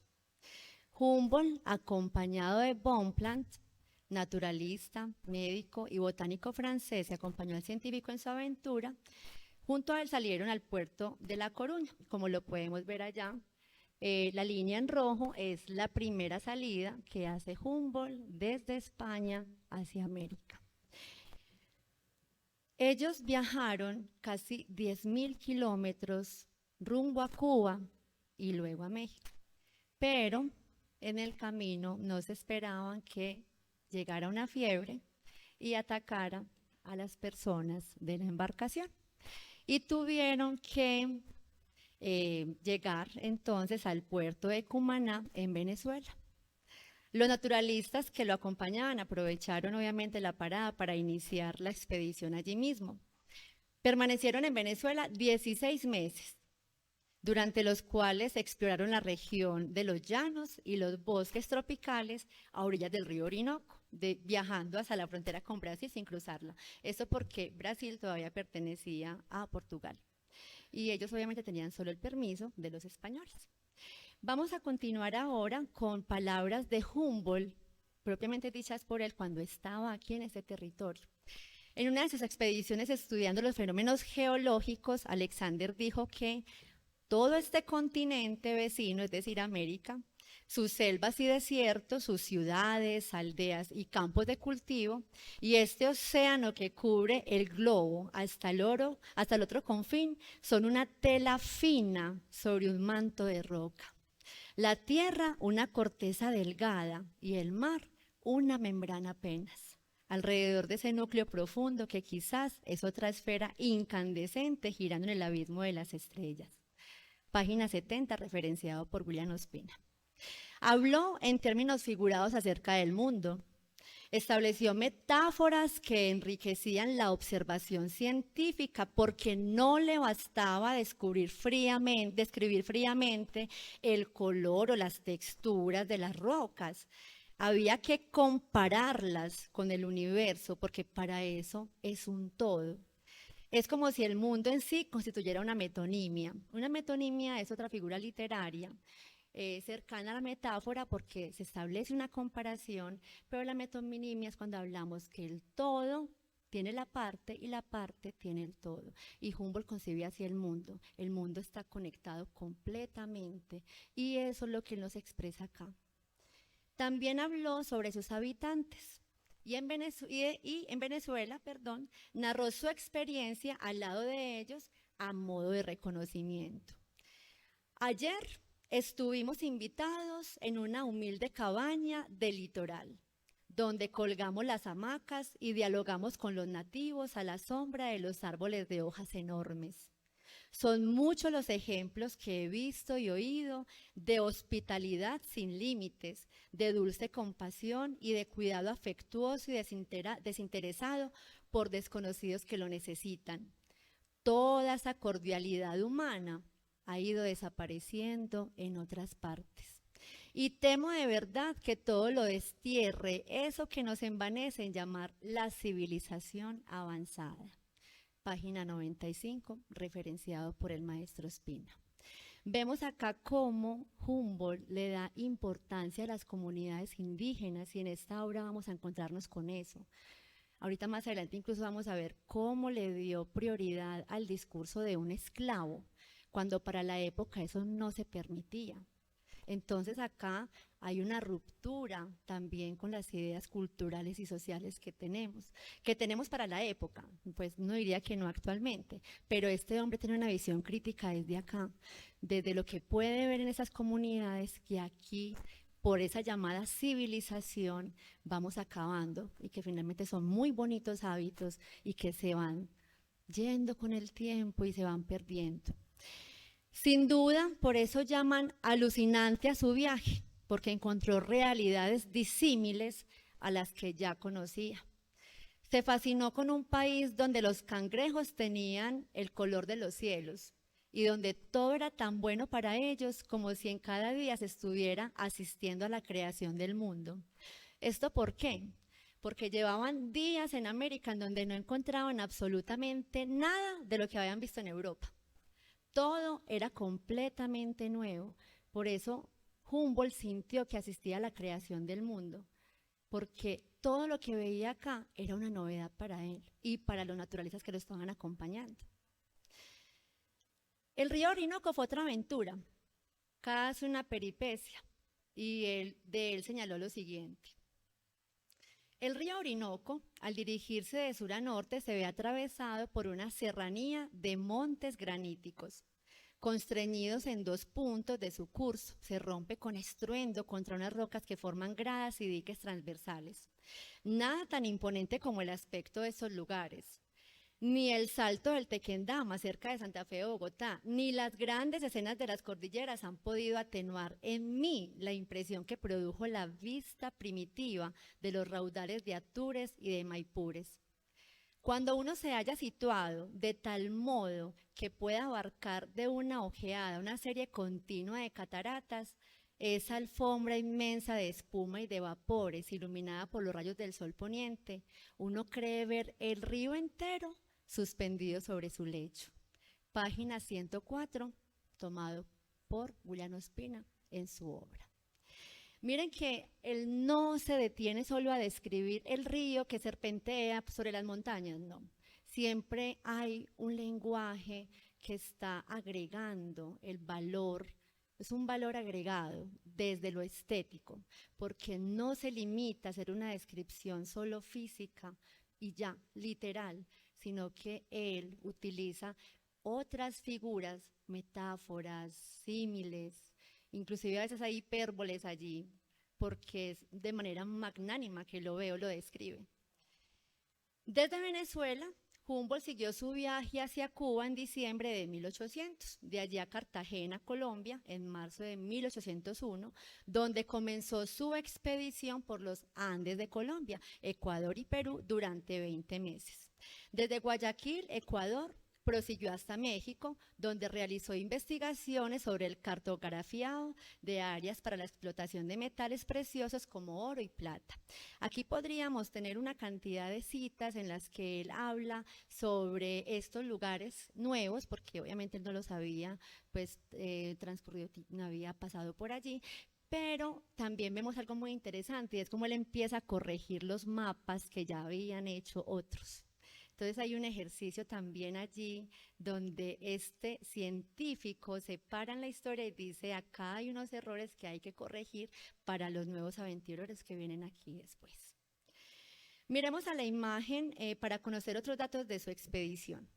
Humboldt, acompañado de Bonpland, naturalista, médico y botánico francés, acompañó al científico en su aventura. Junto a él salieron al puerto de La Coruña, como lo podemos ver allá. La línea en rojo es la primera salida que hace Humboldt desde España hacia América. Ellos viajaron casi 10.000 kilómetros rumbo a Cuba y luego a México, pero en el camino no se esperaban que llegara una fiebre y atacara a las personas de la embarcación. Y tuvieron que llegar entonces al puerto de Cumaná en Venezuela. Los naturalistas que lo acompañaban aprovecharon obviamente la parada para iniciar la expedición allí mismo. Permanecieron en Venezuela 16 meses, durante los cuales exploraron la región de los llanos y los bosques tropicales a orillas del río Orinoco, viajando hasta la frontera con Brasil sin cruzarla. Eso porque Brasil todavía pertenecía a Portugal. Y ellos obviamente tenían solo el permiso de los españoles. Vamos a continuar ahora con palabras de Humboldt, propiamente dichas por él cuando estaba aquí en este territorio. En una de sus expediciones estudiando los fenómenos geológicos, Alexander dijo que todo este continente vecino, es decir, América, sus selvas y desiertos, sus ciudades, aldeas y campos de cultivo, y este océano que cubre el globo hasta el otro confín, son una tela fina sobre un manto de roca. La tierra, una corteza delgada, y el mar, una membrana apenas. Alrededor de ese núcleo profundo que quizás es otra esfera incandescente girando en el abismo de las estrellas. Página 70, referenciado por William Ospina. Habló en términos figurados acerca del mundo. Estableció metáforas que enriquecían la observación científica porque no le bastaba describir fríamente el color o las texturas de las rocas. Había que compararlas con el universo porque para eso es un todo. Es como si el mundo en sí constituyera una metonimia. Una metonimia es otra figura literaria cercana a la metáfora porque se establece una comparación, pero la metonimia es cuando hablamos que el todo tiene la parte y la parte tiene el todo. Y Humboldt concebía así el mundo. El mundo está conectado completamente y eso es lo que nos expresa acá. También habló sobre sus habitantes. Y en Venezuela, narró su experiencia al lado de ellos a modo de reconocimiento. Ayer estuvimos invitados en una humilde cabaña del litoral, donde colgamos las hamacas y dialogamos con los nativos a la sombra de los árboles de hojas enormes. Son muchos los ejemplos que he visto y oído de hospitalidad sin límites, de dulce compasión y de cuidado afectuoso y desinteresado por desconocidos que lo necesitan. Toda esa cordialidad humana ha ido desapareciendo en otras partes. Y temo de verdad que todo lo destierre eso que nos envanece en llamar la civilización avanzada. Página 95, referenciado por el maestro Ospina. Vemos acá cómo Humboldt le da importancia a las comunidades indígenas y en esta obra vamos a encontrarnos con eso. Ahorita más adelante incluso vamos a ver cómo le dio prioridad al discurso de un esclavo, cuando para la época eso no se permitía. Entonces acá hay una ruptura también con las ideas culturales y sociales que tenemos para la época, pues no diría que no actualmente, pero este hombre tiene una visión crítica desde acá, desde lo que puede ver en esas comunidades que aquí, por esa llamada civilización, vamos acabando y que finalmente son muy bonitos hábitos y que se van yendo con el tiempo y se van perdiendo. Sin duda, por eso llaman alucinante a su viaje, porque encontró realidades disímiles a las que ya conocía. Se fascinó con un país donde los cangrejos tenían el color de los cielos y donde todo era tan bueno para ellos como si en cada día se estuviera asistiendo a la creación del mundo. ¿Esto por qué? Porque llevaban días en América en donde no encontraban absolutamente nada de lo que habían visto en Europa. Todo era completamente nuevo. Por eso Humboldt sintió que asistía a la creación del mundo, porque todo lo que veía acá era una novedad para él y para los naturalistas que lo estaban acompañando. El río Orinoco fue otra aventura, casi una peripecia, y de él señaló lo siguiente. El río Orinoco, al dirigirse de sur a norte, se ve atravesado por una serranía de montes graníticos, constreñidos en dos puntos de su curso. Se rompe con estruendo contra unas rocas que forman gradas y diques transversales. Nada tan imponente como el aspecto de esos lugares. Ni el salto del Tequendama cerca de Santa Fe de Bogotá, ni las grandes escenas de las cordilleras han podido atenuar en mí la impresión que produjo la vista primitiva de los raudales de Atures y de Maipures. Cuando uno se haya situado de tal modo que pueda abarcar de una ojeada una serie continua de cataratas, esa alfombra inmensa de espuma y de vapores iluminada por los rayos del sol poniente, uno cree ver el río entero suspendido sobre su lecho. Página 104, tomado por Julián Ospina en su obra. Miren que él no se detiene solo a describir el río que serpentea sobre las montañas, no. Siempre hay un lenguaje que está agregando el valor, es un valor agregado desde lo estético, porque no se limita a hacer una descripción solo física y ya, literal, sino que él utiliza otras figuras, metáforas, símiles, inclusive a veces hay hipérboles allí, porque es de manera magnánima que lo describe. Desde Venezuela, Humboldt siguió su viaje hacia Cuba en diciembre de 1800, de allí a Cartagena, Colombia, en marzo de 1801, donde comenzó su expedición por los Andes de Colombia, Ecuador y Perú durante 20 meses. Desde Guayaquil, Ecuador, prosiguió hasta México, donde realizó investigaciones sobre el cartografiado de áreas para la explotación de metales preciosos como oro y plata. Aquí podríamos tener una cantidad de citas en las que él habla sobre estos lugares nuevos, porque obviamente él no los había transcurrido, no había pasado por allí, pero también vemos algo muy interesante y es como él empieza a corregir los mapas que ya habían hecho otros. Entonces hay un ejercicio también allí donde este científico se para en la historia y dice, acá hay unos errores que hay que corregir para los nuevos aventureros que vienen aquí después. Miremos a la imagen para conocer otros datos de su expedición.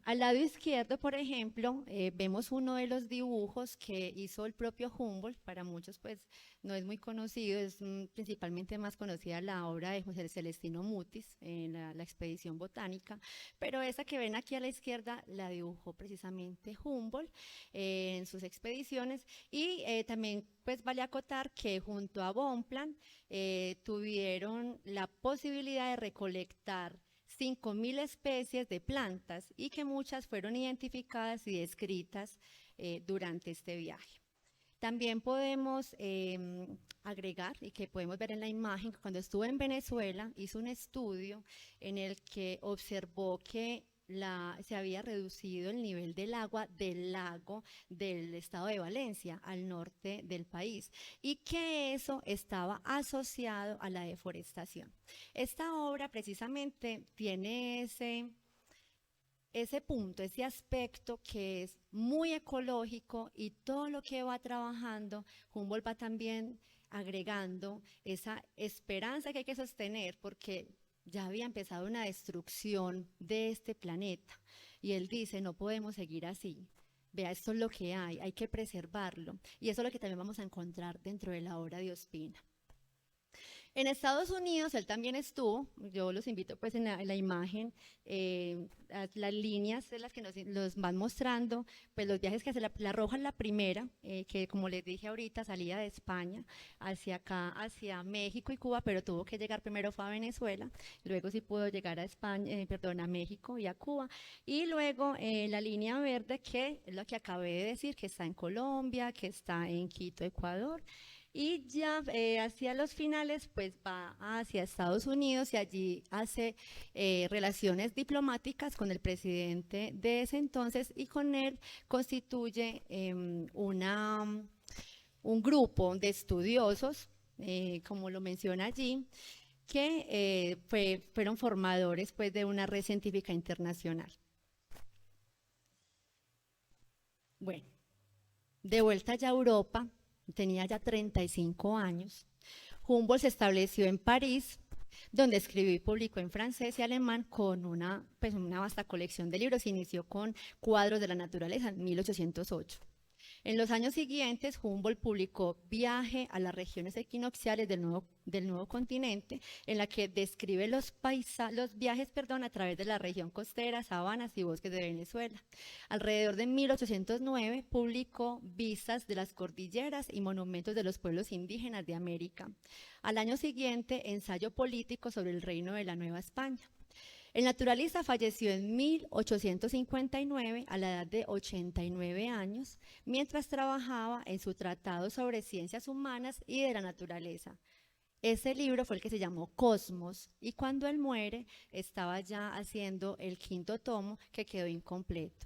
Al lado izquierdo, por ejemplo, vemos uno de los dibujos que hizo el propio Humboldt. Para muchos pues no es muy conocido, es principalmente más conocida la obra de José Celestino Mutis en la expedición botánica, pero esa que ven aquí a la izquierda la dibujó precisamente Humboldt en sus expediciones y también pues vale acotar que junto a Bonpland tuvieron la posibilidad de recolectar 5.000 especies de plantas y que muchas fueron identificadas y descritas durante este viaje. También podemos agregar, y que podemos ver en la imagen, que cuando estuvo en Venezuela hizo un estudio en el que observó que se había reducido el nivel del agua del lago del estado de Valencia, al norte del país, y que eso estaba asociado a la deforestación. Esta obra precisamente tiene ese punto, ese aspecto que es muy ecológico, y todo lo que va trabajando, Humboldt va también agregando esa esperanza que hay que sostener, porque ya había empezado una destrucción de este planeta, y él dice, no podemos seguir así. Vea, esto es lo que hay que preservarlo, y eso es lo que también vamos a encontrar dentro de la obra de Ospina. En Estados Unidos él también estuvo, yo los invito pues en la imagen, las líneas de las que los van mostrando, pues los viajes que hace. La roja es la primera, que como les dije ahorita, salía de España hacia acá, hacia México y Cuba, pero tuvo que llegar primero, fue a Venezuela, luego sí pudo llegar a España, perdón, a México y a Cuba, y luego la línea verde, que es lo que acabé de decir, que está en Colombia, que está en Quito, Ecuador. Y ya hacia los finales, pues va hacia Estados Unidos, y allí hace relaciones diplomáticas con el presidente de ese entonces, y con él constituye un grupo de estudiosos, como lo menciona allí, que fueron formadores pues, de una red científica internacional. Bueno, de vuelta ya a Europa, tenía ya 35 años. Humboldt se estableció en París, donde escribió y publicó en francés y alemán con una vasta colección de libros. Inició con Cuadros de la Naturaleza en 1808. En los años siguientes, Humboldt publicó Viaje a las regiones equinocciales del nuevo continente, en la que describe los viajes a través de la región costera, sabanas y bosques de Venezuela. Alrededor de 1809 publicó Vistas de las cordilleras y monumentos de los pueblos indígenas de América. Al año siguiente, Ensayo político sobre el reino de la Nueva España. El naturalista falleció en 1859 a la edad de 89 años, mientras trabajaba en su tratado sobre ciencias humanas y de la naturaleza. Ese libro fue el que se llamó Cosmos, y cuando él muere estaba ya haciendo el 5º tomo, que quedó incompleto.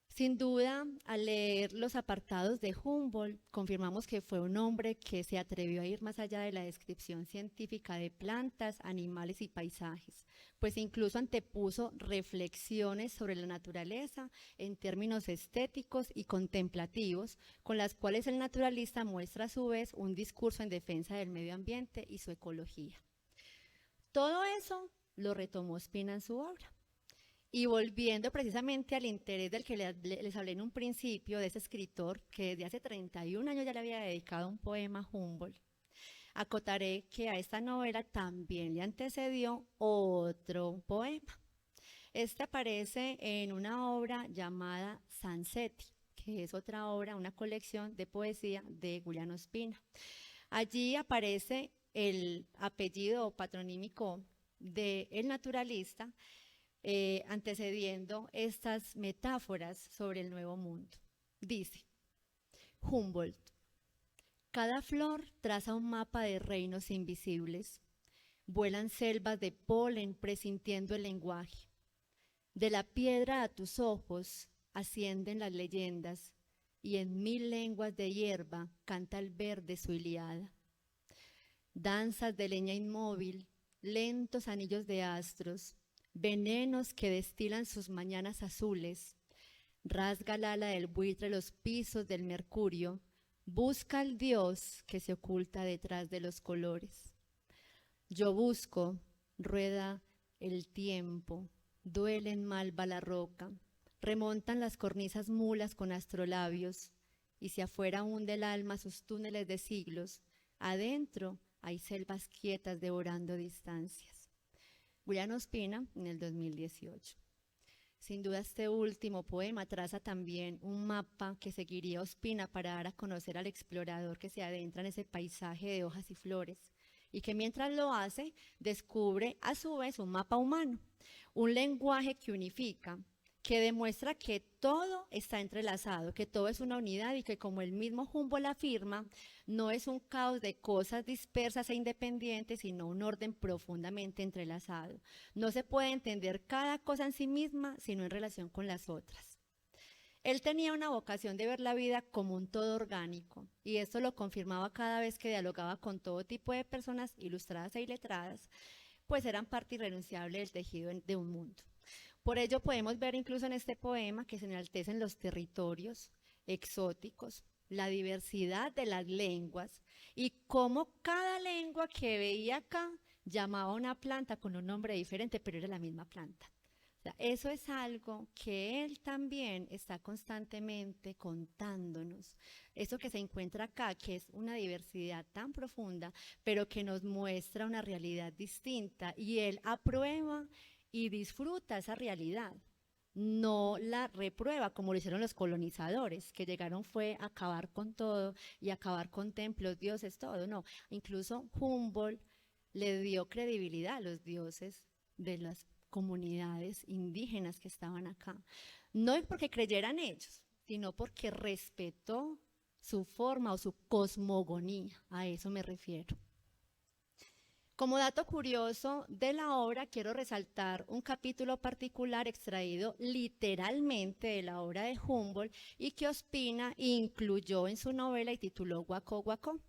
Sin duda, al leer los apartados de Humboldt, confirmamos que fue un hombre que se atrevió a ir más allá de la descripción científica de plantas, animales y paisajes, pues incluso antepuso reflexiones sobre la naturaleza en términos estéticos y contemplativos, con las cuales el naturalista muestra a su vez un discurso en defensa del medio ambiente y su ecología. Todo eso lo retomó Ospina en su obra. Y volviendo precisamente al interés del que les hablé en un principio, de ese escritor que desde hace 31 años ya le había dedicado un poema a Humboldt, acotaré que a esta novela también le antecedió otro poema. Este aparece en una obra llamada Sansetti, que es otra obra, una colección de poesía de Julián Ospina. Allí aparece el apellido patronímico del naturalista, antecediendo estas metáforas sobre el nuevo mundo. Dice Humboldt: cada flor traza un mapa de reinos invisibles, vuelan selvas de polen presintiendo el lenguaje. De la piedra a tus ojos ascienden las leyendas, y en 1000 lenguas de hierba canta el verde su Ilíada. Danzas de leña inmóvil, lentos anillos de astros, venenos que destilan sus mañanas azules. Rasga el ala del buitre los pisos del mercurio, busca al Dios que se oculta detrás de los colores. Yo busco, rueda el tiempo, duele en malva la roca, remontan las cornisas mulas con astrolabios, y si afuera hunde el alma sus túneles de siglos, adentro hay selvas quietas devorando distancias. Julián Ospina, en el 2018. Sin duda, este último poema traza también un mapa que seguiría Ospina para dar a conocer al explorador que se adentra en ese paisaje de hojas y flores, y que mientras lo hace, descubre a su vez un mapa humano, un lenguaje que unifica, que demuestra que todo está entrelazado, que todo es una unidad y que, como el mismo Humboldt afirma, no es un caos de cosas dispersas e independientes, sino un orden profundamente entrelazado. No se puede entender cada cosa en sí misma, sino en relación con las otras. Él tenía una vocación de ver la vida como un todo orgánico, y esto lo confirmaba cada vez que dialogaba con todo tipo de personas ilustradas e iletradas, pues eran parte irrenunciable del tejido de un mundo. Por ello podemos ver incluso en este poema que se enaltecen los territorios exóticos, la diversidad de las lenguas y cómo cada lengua que veía acá llamaba a una planta con un nombre diferente, pero era la misma planta. O sea, eso es algo que él también está constantemente contándonos. Eso que se encuentra acá, que es una diversidad tan profunda, pero que nos muestra una realidad distinta, y él aprueba y disfruta esa realidad, no la reprueba como lo hicieron los colonizadores, que llegaron fue a acabar con todo y acabar con templos, dioses, todo. No, incluso Humboldt le dio credibilidad a los dioses de las comunidades indígenas que estaban acá, no porque creyeran ellos, sino porque respetó su forma o su cosmogonía, a eso me refiero. Como dato curioso de la obra, quiero resaltar un capítulo particular extraído literalmente de la obra de Humboldt y que Ospina incluyó en su novela y tituló Guaco Guaco.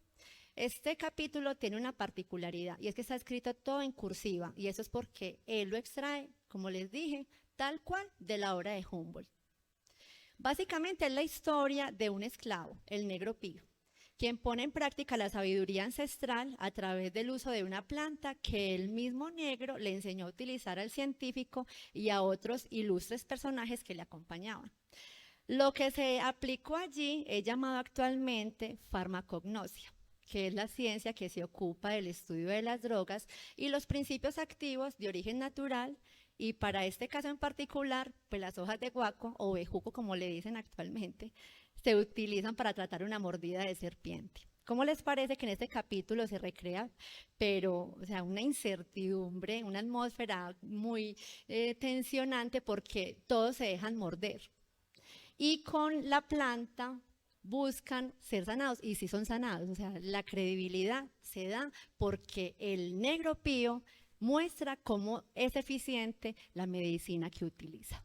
Este capítulo tiene una particularidad, y es que está escrito todo en cursiva, y eso es porque él lo extrae, como les dije, tal cual de la obra de Humboldt. Básicamente es la historia de un esclavo, el Negro Pío, quien pone en práctica la sabiduría ancestral a través del uso de una planta que el mismo negro le enseñó a utilizar al científico y a otros ilustres personajes que le acompañaban. Lo que se aplicó allí es llamado actualmente farmacognosia, que es la ciencia que se ocupa del estudio de las drogas y los principios activos de origen natural, y para este caso en particular, pues las hojas de guaco o bejuco, como le dicen actualmente, se utilizan para tratar una mordida de serpiente. ¿Cómo les parece que en este capítulo se recrea, pero, o sea, una incertidumbre, una atmósfera muy tensionante, porque todos se dejan morder? Y con la planta buscan ser sanados, y sí son sanados. O sea, la credibilidad se da porque el Negro Pío muestra cómo es eficiente la medicina que utiliza.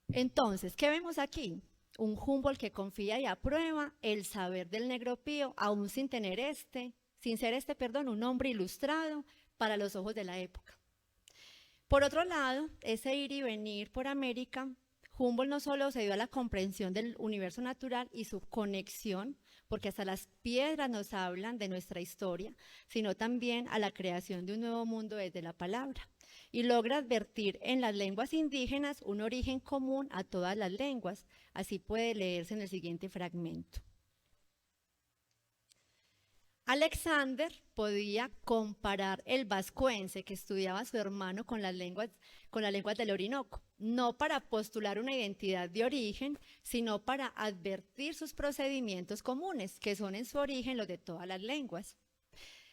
Entonces, ¿qué vemos aquí? Un Humboldt que confía y aprueba el saber del Negro Pío, aún sin tener sin ser un hombre ilustrado para los ojos de la época. Por otro lado, ese ir y venir por América, Humboldt no solo se dio a la comprensión del universo natural y su conexión, porque hasta las piedras nos hablan de nuestra historia, sino también a la creación de un nuevo mundo desde la palabra, y logra advertir en las lenguas indígenas un origen común a todas las lenguas. Así puede leerse en el siguiente fragmento. Alexander podía comparar el vascuence que estudiaba su hermano con las lenguas del Orinoco, no para postular una identidad de origen, sino para advertir sus procedimientos comunes, que son en su origen los de todas las lenguas.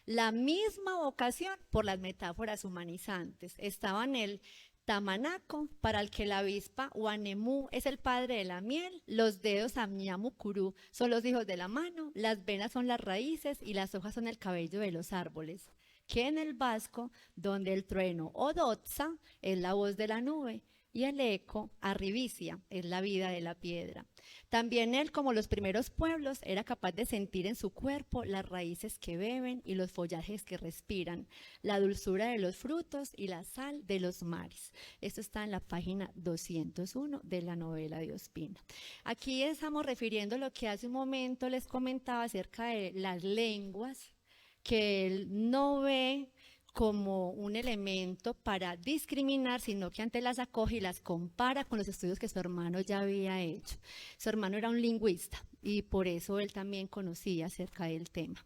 La misma vocación por las metáforas humanizantes estaba en el tamanaco, para el que la avispa Uanemú es el padre de la miel, los dedos Amñamucurú son los hijos de la mano, las venas son las raíces y las hojas son el cabello de los árboles. Que en el vasco, donde el trueno Odotza es la voz de la nube y el eco Arribicia es la vida de la piedra. También él, como los primeros pueblos, era capaz de sentir en su cuerpo las raíces que beben y los follajes que respiran, la dulzura de los frutos y la sal de los mares. Esto está en la página 201 de la novela de Ospina. Aquí estamos refiriendo lo que hace un momento les comentaba acerca de las lenguas, que él no ve como un elemento para discriminar, sino que antes las acoge y las compara con los estudios que su hermano ya había hecho. Su hermano era un lingüista y por eso él también conocía acerca del tema.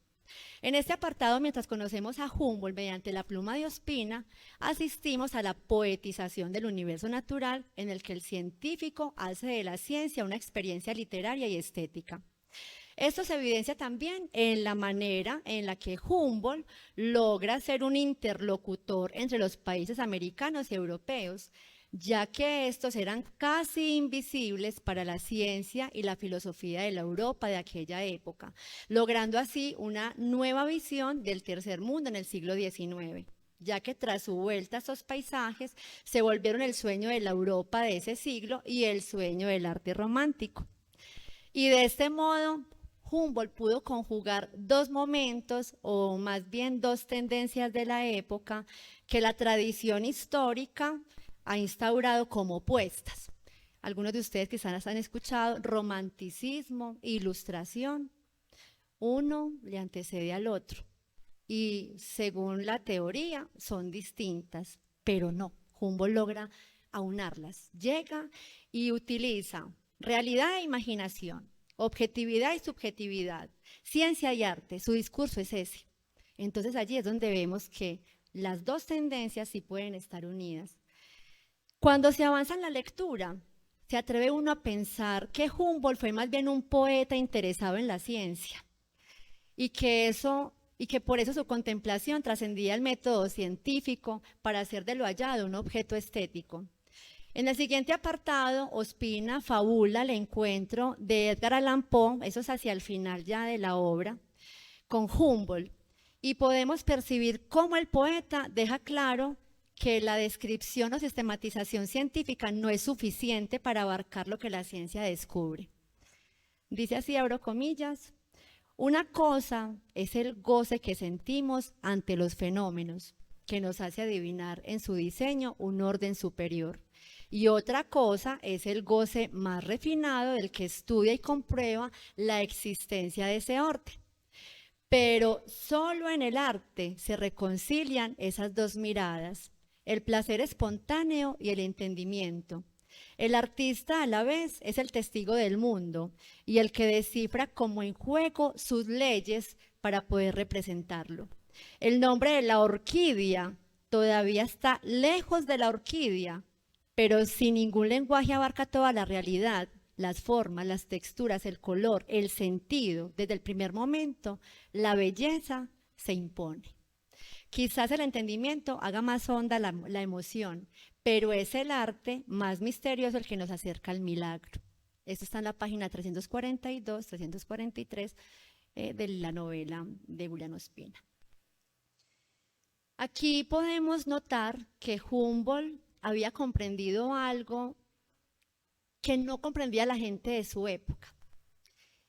En este apartado, mientras conocemos a Humboldt mediante la pluma de Ospina, asistimos a la poetización del universo natural, en el que el científico hace de la ciencia una experiencia literaria y estética. Esto se evidencia también en la manera en la que Humboldt logra ser un interlocutor entre los países americanos y europeos, ya que estos eran casi invisibles para la ciencia y la filosofía de la Europa de aquella época, logrando así una nueva visión del tercer mundo en el siglo XIX, ya que tras su vuelta a estos paisajes se volvieron el sueño de la Europa de ese siglo y el sueño del arte romántico. Y de este modo, Humboldt pudo conjugar dos momentos, o más bien dos tendencias de la época, que la tradición histórica ha instaurado como opuestas. Algunos de ustedes quizás han escuchado romanticismo, ilustración. Uno le antecede al otro. Y según la teoría, son distintas, pero no. Humboldt logra aunarlas. Llega y utiliza realidad e imaginación, objetividad y subjetividad, ciencia y arte. Su discurso es ese. Entonces allí es donde vemos que las dos tendencias sí pueden estar unidas. Cuando se avanza en la lectura, se atreve uno a pensar que Humboldt fue más bien un poeta interesado en la ciencia y que por eso su contemplación trascendía el método científico para hacer de lo hallado un objeto estético. En el siguiente apartado, Ospina fabula el encuentro de Edgar Allan Poe, eso es hacia el final ya de la obra, con Humboldt, y podemos percibir cómo el poeta deja claro que la descripción o sistematización científica no es suficiente para abarcar lo que la ciencia descubre. Dice así, abro comillas: una cosa es el goce que sentimos ante los fenómenos, que nos hace adivinar en su diseño un orden superior. Y otra cosa es el goce más refinado del que estudia y comprueba la existencia de ese orden. Pero solo en el arte se reconcilian esas dos miradas, el placer espontáneo y el entendimiento. El artista a la vez es el testigo del mundo y el que descifra como en juego sus leyes para poder representarlo. El nombre de la orquídea todavía está lejos de la orquídea, pero sin ningún lenguaje abarca toda la realidad, las formas, las texturas, el color, el sentido. Desde el primer momento, la belleza se impone. Quizás el entendimiento haga más honda la emoción, pero es el arte más misterioso el que nos acerca al milagro. Esto está en la página 342, 343 de la novela de Julián Ospina. Aquí podemos notar que Humboldt había comprendido algo que no comprendía la gente de su época,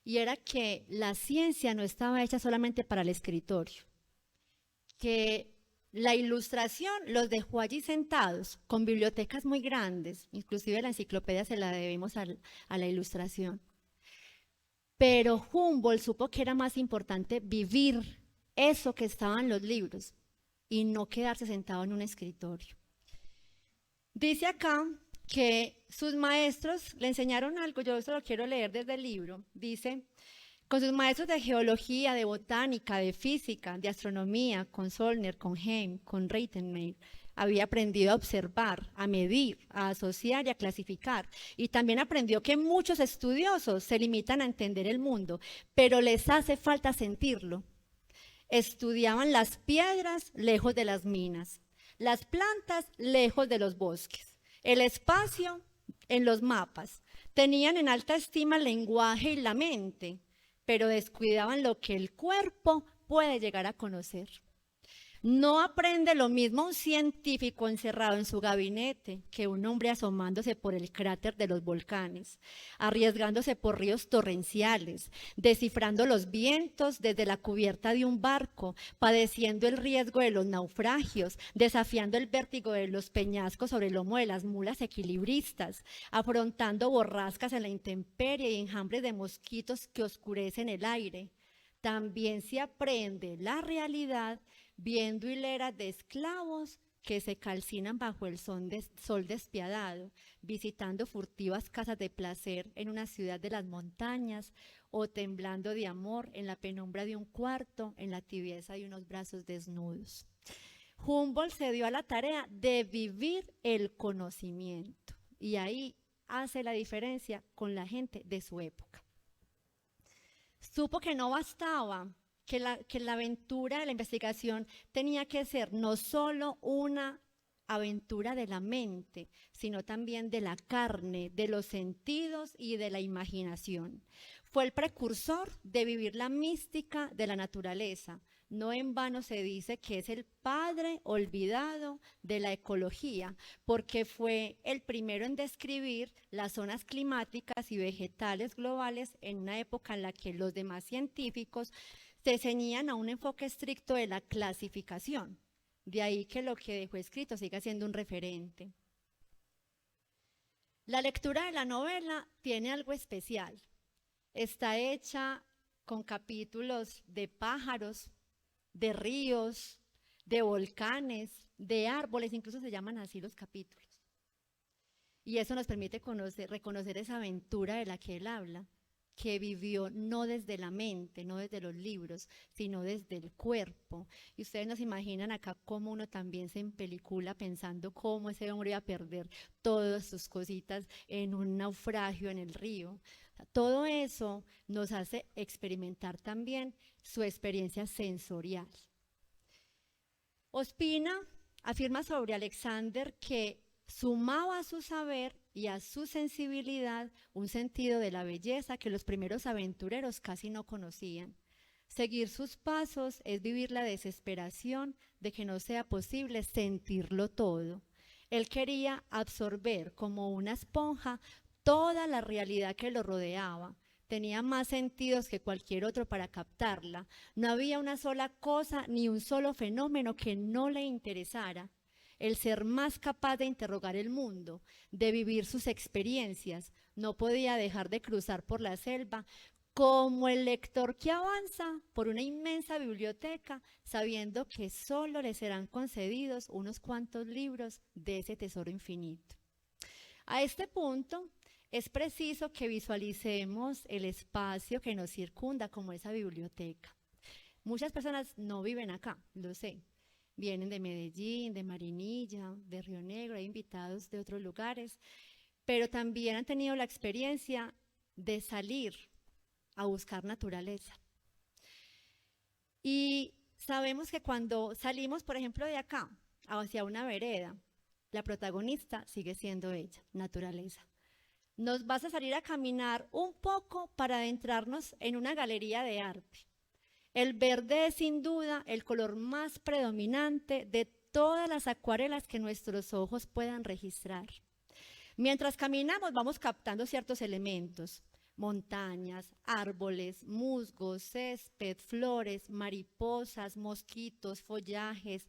y era que la ciencia no estaba hecha solamente para el escritorio, que la ilustración los dejó allí sentados con bibliotecas muy grandes, inclusive la enciclopedia se la debemos a la ilustración. Pero Humboldt supo que era más importante vivir eso que estaba en los libros y no quedarse sentado en un escritorio. Dice acá que sus maestros le enseñaron algo, yo eso lo quiero leer desde el libro. Dice: con sus maestros de geología, de botánica, de física, de astronomía, con Solner, con Heim, con Reytenmeyer, había aprendido a observar, a medir, a asociar y a clasificar. Y también aprendió que muchos estudiosos se limitan a entender el mundo, pero les hace falta sentirlo. Estudiaban las piedras lejos de las minas, las plantas lejos de los bosques, el espacio en los mapas. Tenían en alta estima el lenguaje y la mente, pero descuidaban lo que el cuerpo puede llegar a conocer. No aprende lo mismo un científico encerrado en su gabinete que un hombre asomándose por el cráter de los volcanes, arriesgándose por ríos torrenciales, descifrando los vientos desde la cubierta de un barco, padeciendo el riesgo de los naufragios, desafiando el vértigo de los peñascos sobre el lomo de las mulas equilibristas, afrontando borrascas en la intemperie y enjambres de mosquitos que oscurecen el aire. También se aprende la realidad viendo hileras de esclavos que se calcinan bajo el sol despiadado, visitando furtivas casas de placer en una ciudad de las montañas, o temblando de amor en la penumbra de un cuarto, en la tibieza de unos brazos desnudos. Humboldt se dio a la tarea de vivir el conocimiento, y ahí hace la diferencia con la gente de su época. Supo que no bastaba, que la aventura de la investigación tenía que ser no solo una aventura de la mente, sino también de la carne, de los sentidos y de la imaginación. Fue el precursor de vivir la mística de la naturaleza. No en vano se dice que es el padre olvidado de la ecología, porque fue el primero en describir las zonas climáticas y vegetales globales en una época en la que los demás científicos se ceñían a un enfoque estricto de la clasificación. De ahí que lo que dejó escrito siga siendo un referente. La lectura de la novela tiene algo especial. Está hecha con capítulos de pájaros, de ríos, de volcanes, de árboles, incluso se llaman así los capítulos. Y eso nos permite reconocer esa aventura de la que él habla, que vivió no desde la mente, no desde los libros, sino desde el cuerpo. Y ustedes nos imaginan acá cómo uno también se empelicula pensando cómo ese hombre iba a perder todas sus cositas en un naufragio en el río. Todo eso nos hace experimentar también su experiencia sensorial. Ospina afirma sobre Alexander que sumaba a su saber y a su sensibilidad un sentido de la belleza que los primeros aventureros casi no conocían. Seguir sus pasos es vivir la desesperación de que no sea posible sentirlo todo. Él quería absorber como una esponja toda la realidad que lo rodeaba. Tenía más sentidos que cualquier otro para captarla. No había una sola cosa ni un solo fenómeno que no le interesara. El ser más capaz de interrogar el mundo, de vivir sus experiencias, no podía dejar de cruzar por la selva como el lector que avanza por una inmensa biblioteca, sabiendo que solo le serán concedidos unos cuantos libros de ese tesoro infinito. A este punto, es preciso que visualicemos el espacio que nos circunda como esa biblioteca. Muchas personas no viven acá, lo sé. Vienen de Medellín, de Marinilla, de Río Negro, hay invitados de otros lugares, pero también han tenido la experiencia de salir a buscar naturaleza. Y sabemos que cuando salimos, por ejemplo, de acá, hacia una vereda, la protagonista sigue siendo ella, naturaleza. Nos vas a salir a caminar un poco para adentrarnos en una galería de arte. El verde es sin duda el color más predominante de todas las acuarelas que nuestros ojos puedan registrar. Mientras caminamos vamos captando ciertos elementos, montañas, árboles, musgos, césped, flores, mariposas, mosquitos, follajes,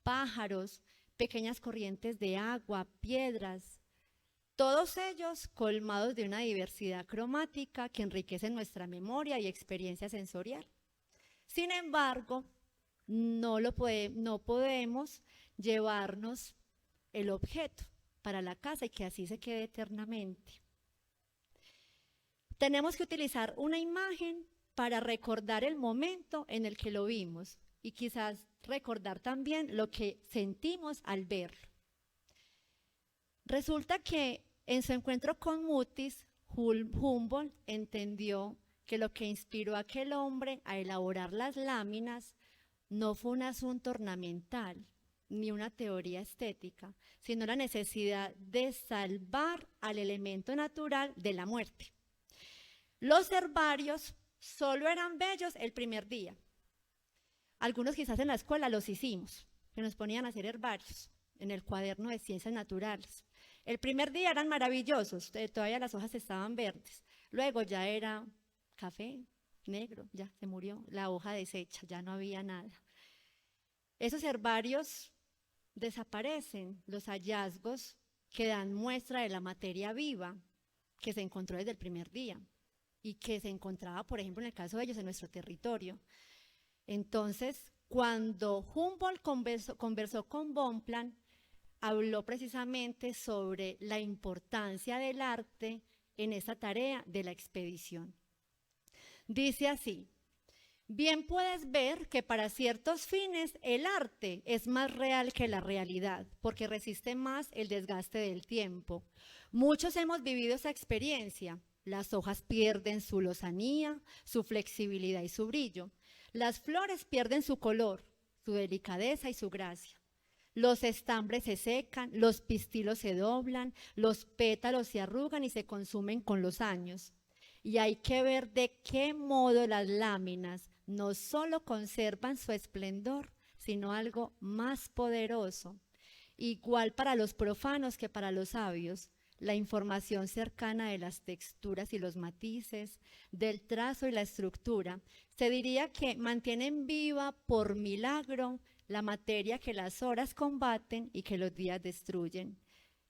pájaros, pequeñas corrientes de agua, piedras, todos ellos colmados de una diversidad cromática que enriquece nuestra memoria y experiencia sensorial. Sin embargo, no podemos llevarnos el objeto para la casa y que así se quede eternamente. Tenemos que utilizar una imagen para recordar el momento en el que lo vimos y quizás recordar también lo que sentimos al verlo. Resulta que en su encuentro con Mutis, Humboldt entendió que lo que inspiró a aquel hombre a elaborar las láminas no fue un asunto ornamental ni una teoría estética, sino la necesidad de salvar al elemento natural de la muerte. Los herbarios solo eran bellos el primer día. Algunos quizás en la escuela los hicimos, que nos ponían a hacer herbarios en el cuaderno de ciencias naturales. El primer día eran maravillosos, todavía las hojas estaban verdes. Luego ya era café, negro, ya se murió, la hoja deshecha, ya no había nada. Esos herbarios desaparecen, los hallazgos que dan muestra de la materia viva que se encontró desde el primer día y que se encontraba, por ejemplo, en el caso de ellos, en nuestro territorio. Entonces, cuando Humboldt conversó con Bonpland, habló precisamente sobre la importancia del arte en esta tarea de la expedición. Dice así: bien puedes ver que para ciertos fines el arte es más real que la realidad, porque resiste más el desgaste del tiempo. Muchos hemos vivido esa experiencia. Las hojas pierden su lozanía, su flexibilidad y su brillo. Las flores pierden su color, su delicadeza y su gracia. Los estambres se secan, los pistilos se doblan, los pétalos se arrugan y se consumen con los años. Y hay que ver de qué modo las láminas no solo conservan su esplendor, sino algo más poderoso, igual para los profanos que para los sabios, la información cercana de las texturas y los matices, del trazo y la estructura. Se diría que mantienen viva por milagro la materia que las horas combaten y que los días destruyen.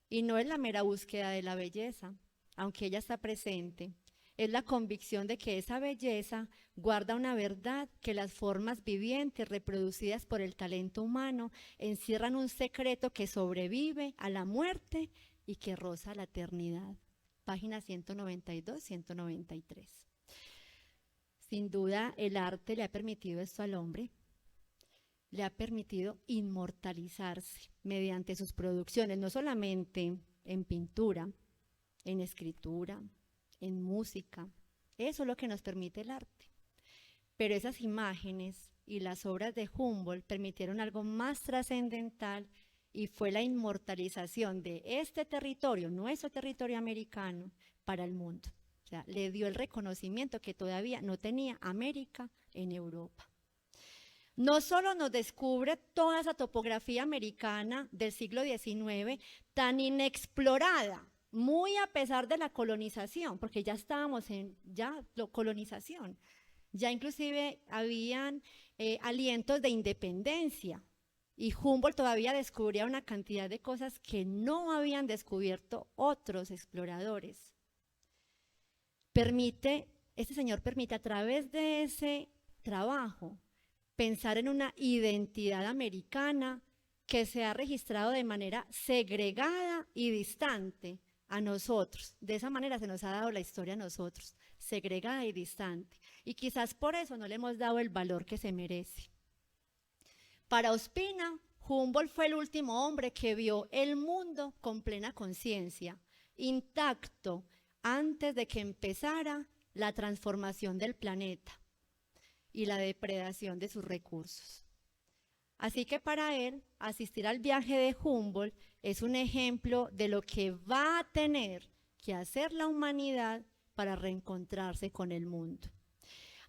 Y no es la mera búsqueda de la belleza, aunque ella está presente. Es la convicción de que esa belleza guarda una verdad, que las formas vivientes reproducidas por el talento humano encierran un secreto que sobrevive a la muerte y que roza la eternidad. Páginas 192, 193. Sin duda, el arte le ha permitido esto al hombre. Le ha permitido inmortalizarse mediante sus producciones, no solamente en pintura, en escritura, en música. Eso es lo que nos permite el arte. Pero esas imágenes y las obras de Humboldt permitieron algo más trascendental y fue la inmortalización de este territorio, nuestro territorio americano, para el mundo. O sea, le dio el reconocimiento que todavía no tenía América en Europa. No solo nos descubre toda esa topografía americana del siglo XIX tan inexplorada, muy a pesar de la colonización, porque ya estábamos en colonización, ya inclusive habían alientos de independencia, y Humboldt todavía descubría una cantidad de cosas que no habían descubierto otros exploradores. Este señor permite a través de ese trabajo pensar en una identidad americana que se ha registrado de manera segregada y distante a nosotros. De esa manera se nos ha dado la historia a nosotros, segregada y distante. Y quizás por eso no le hemos dado el valor que se merece. Para Ospina, Humboldt fue el último hombre que vio el mundo con plena conciencia, intacto, antes de que empezara la transformación del planeta y la depredación de sus recursos. Así que para él, asistir al viaje de Humboldt es un ejemplo de lo que va a tener que hacer la humanidad para reencontrarse con el mundo.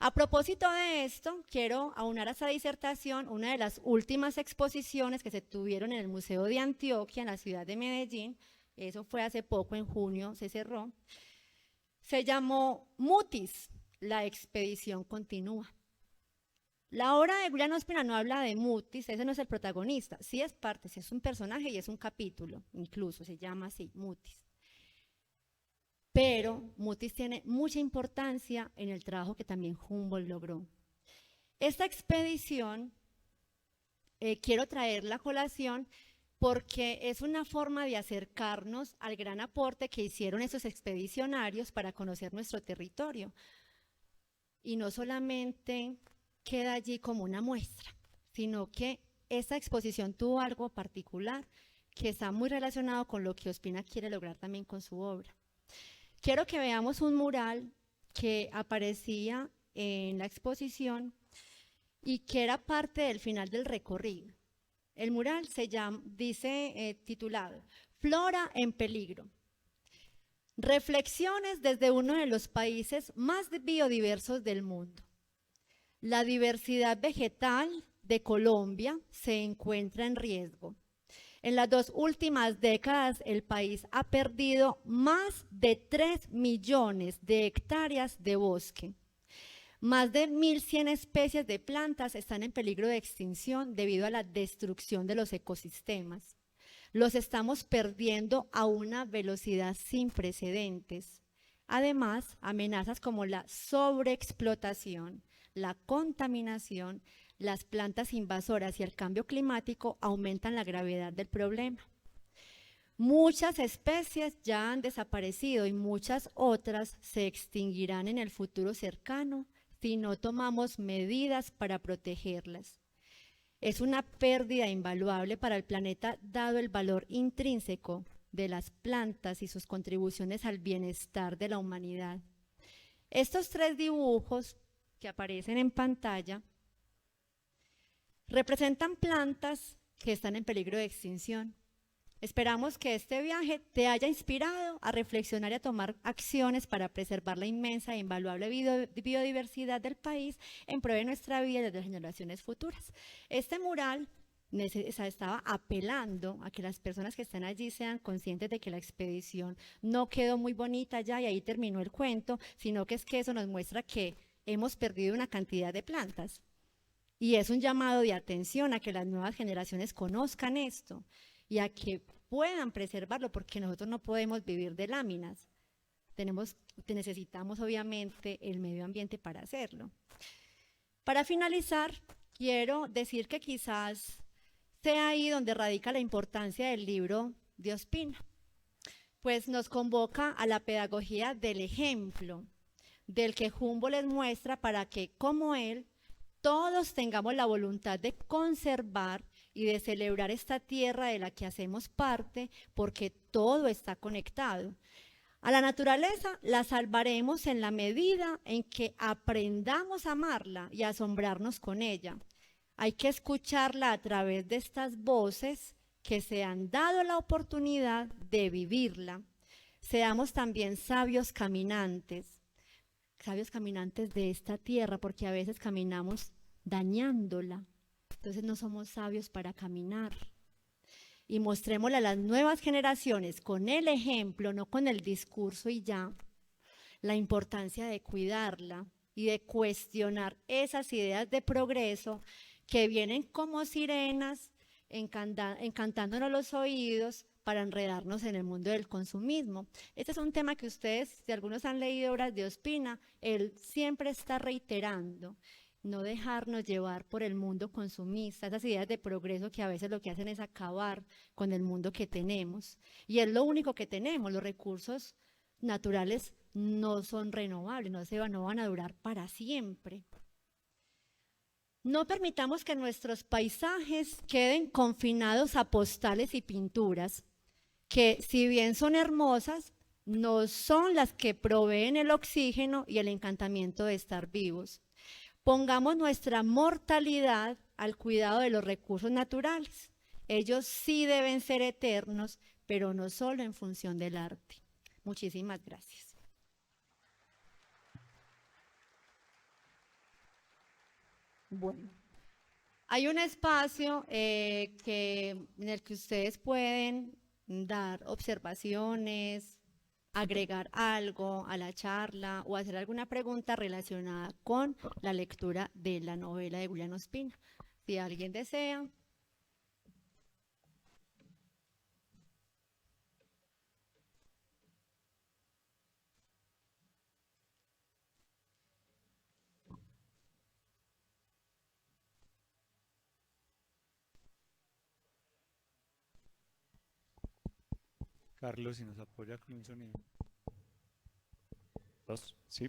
A propósito de esto, quiero aunar a esta disertación una de las últimas exposiciones que se tuvieron en el Museo de Antioquia, en la ciudad de Medellín. Eso fue hace poco, en junio se cerró. Se llamó Mutis, la expedición continúa. La obra de Julián Ospina no habla de Mutis, ese no es el protagonista, sí es parte, sí es un personaje y es un capítulo, incluso se llama así, Mutis. Pero Mutis tiene mucha importancia en el trabajo que también Humboldt logró. Esta expedición, quiero traerla a colación porque es una forma de acercarnos al gran aporte que hicieron esos expedicionarios para conocer nuestro territorio. Y no solamente queda allí como una muestra, sino que esta exposición tuvo algo particular que está muy relacionado con lo que Ospina quiere lograr también con su obra. Quiero que veamos un mural que aparecía en la exposición y que era parte del final del recorrido. El mural dice titulado Flora en peligro. Reflexiones desde uno de los países más biodiversos del mundo. La diversidad vegetal de Colombia se encuentra en riesgo. En las 2 últimas décadas, el país ha perdido más de 3 millones de hectáreas de bosque. Más de 1.100 especies de plantas están en peligro de extinción debido a la destrucción de los ecosistemas. Los estamos perdiendo a una velocidad sin precedentes. Además, amenazas como la sobreexplotación, la contaminación, las plantas invasoras y el cambio climático aumentan la gravedad del problema. Muchas especies ya han desaparecido y muchas otras se extinguirán en el futuro cercano si no tomamos medidas para protegerlas. Es una pérdida invaluable para el planeta dado el valor intrínseco de las plantas y sus contribuciones al bienestar de la humanidad. Estos 3 dibujos que aparecen en pantalla representan plantas que están en peligro de extinción. Esperamos que este viaje te haya inspirado a reflexionar y a tomar acciones para preservar la inmensa e invaluable biodiversidad del país en pro de nuestra vida y de las generaciones futuras. Este mural estaba apelando a que las personas que están allí sean conscientes de que la expedición no quedó muy bonita ya y ahí terminó el cuento, sino que es que eso nos muestra que hemos perdido una cantidad de plantas. Y es un llamado de atención a que las nuevas generaciones conozcan esto y a que puedan preservarlo, porque nosotros no podemos vivir de láminas. Necesitamos obviamente el medio ambiente para hacerlo. Para finalizar, quiero decir que quizás sea ahí donde radica la importancia del libro de Ospina, pues nos convoca a la pedagogía del ejemplo, del que Humboldt les muestra para que, como él, todos tengamos la voluntad de conservar y de celebrar esta tierra de la que hacemos parte, porque todo está conectado. A la naturaleza la salvaremos en la medida en que aprendamos a amarla y a asombrarnos con ella. Hay que escucharla a través de estas voces que se han dado la oportunidad de vivirla. Seamos también sabios caminantes de esta tierra, porque a veces caminamos dañándola. Entonces no somos sabios para caminar. Y mostrémosle a las nuevas generaciones con el ejemplo, no con el discurso y ya, la importancia de cuidarla y de cuestionar esas ideas de progreso que vienen como sirenas encantándonos los oídos para enredarnos en el mundo del consumismo. Este es un tema que ustedes, si algunos han leído obras de Ospina, él siempre está reiterando. No dejarnos llevar por el mundo consumista, esas ideas de progreso que a veces lo que hacen es acabar con el mundo que tenemos. Y es lo único que tenemos, los recursos naturales no son renovables, no van a durar para siempre. No permitamos que nuestros paisajes queden confinados a postales y pinturas, que si bien son hermosas, no son las que proveen el oxígeno y el encantamiento de estar vivos. Pongamos nuestra mortalidad al cuidado de los recursos naturales. Ellos sí deben ser eternos, pero no solo en función del arte. Muchísimas gracias. Bueno, hay un espacio en el que ustedes pueden dar observaciones, agregar algo a la charla o hacer alguna pregunta relacionada con la lectura de la novela de Julián Ospina. Si alguien desea. Carlos, si nos apoya con el sonido. Dos, sí.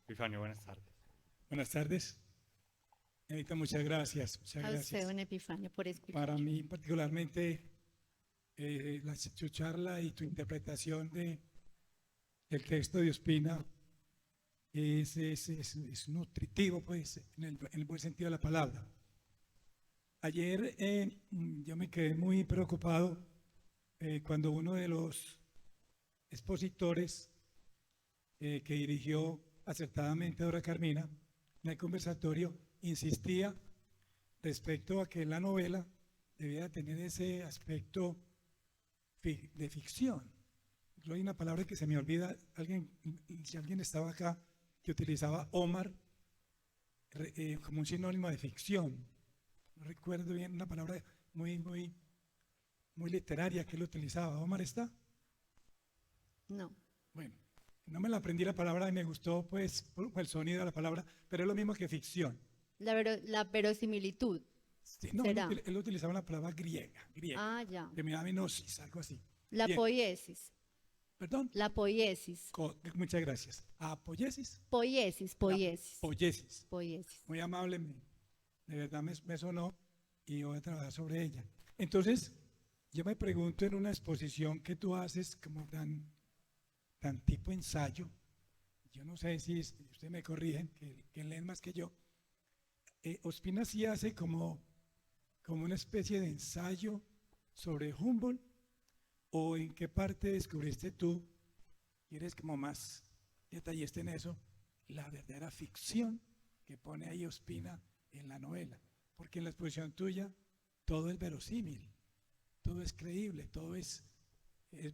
Epifanio, buenas tardes. Buenas tardes. Anita, muchas gracias. Muchas A gracias. usted, don Epifanio, por escuchar. Para mí, particularmente, tu charla y tu interpretación del texto de Ospina es nutritivo, pues, en el buen sentido de la palabra. Ayer yo me quedé muy preocupado cuando uno de los expositores que dirigió acertadamente Dora Carmina en el conversatorio insistía respecto a que la novela debía tener ese aspecto de ficción. Hay una palabra que se me olvida, si alguien estaba acá, que utilizaba Omar como un sinónimo de ficción. No recuerdo bien, una palabra muy literaria que él utilizaba. ¿Omar está? No. Bueno, no me la aprendí la palabra y me gustó pues el sonido de la palabra, pero es lo mismo que ficción. La verosimilitud. Sí, no, ¿Será? él utilizaba una palabra griega, Ah, ya. que me da menosis, algo así. La Bien. poiesis. ¿Perdón? La poiesis. Muchas gracias. ¿Apoyesis? Poiesis. Poiesis. Poiesis. Muy amable, de verdad me sonó y voy a trabajar sobre ella. Entonces, yo me pregunto en una exposición que tú haces como tan tan tipo ensayo. Yo no sé si ustedes me corrigen, que leen más que yo. Ospina sí hace como una especie de ensayo sobre Humboldt, o en qué parte descubriste tú, y eres como más detallista en eso, la verdadera ficción que pone ahí Ospina en la novela. Porque en la exposición tuya todo es verosímil, todo es creíble, todo es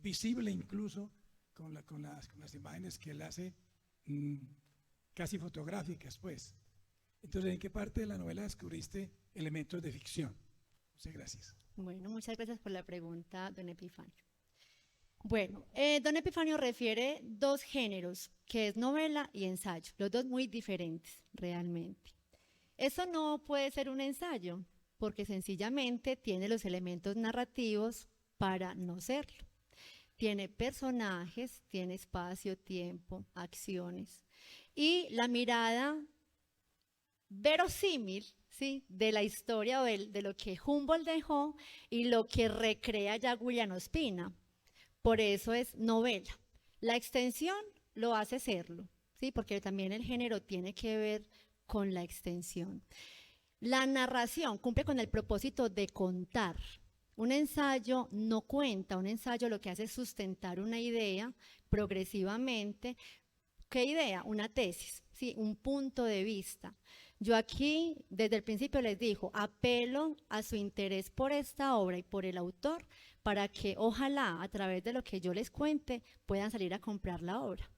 visible incluso con las imágenes que él hace casi fotográficas, pues. Entonces, ¿en qué parte de la novela descubriste elementos de ficción? Muchas gracias. Bueno, muchas gracias por la pregunta, don Epifanio. Bueno, don Epifanio refiere dos géneros, que es novela y ensayo, los dos muy diferentes realmente. Eso no puede ser un ensayo, porque sencillamente tiene los elementos narrativos para no serlo. Tiene personajes, tiene espacio, tiempo, acciones y la mirada verosímil, ¿sí?, de la historia o de lo que Humboldt dejó y lo que recrea ya Julián Ospina. Por eso es novela. La extensión lo hace serlo, ¿sí?, porque también el género tiene que ver con la extensión. La narración cumple con el propósito de contar. Un ensayo no cuenta, un ensayo lo que hace es sustentar una idea progresivamente. ¿Qué idea? Una tesis, ¿sí?, un punto de vista. Yo aquí, desde el principio les digo, apelo a su interés por esta obra y por el autor para que ojalá a través de lo que yo les cuente puedan salir a comprar la obra.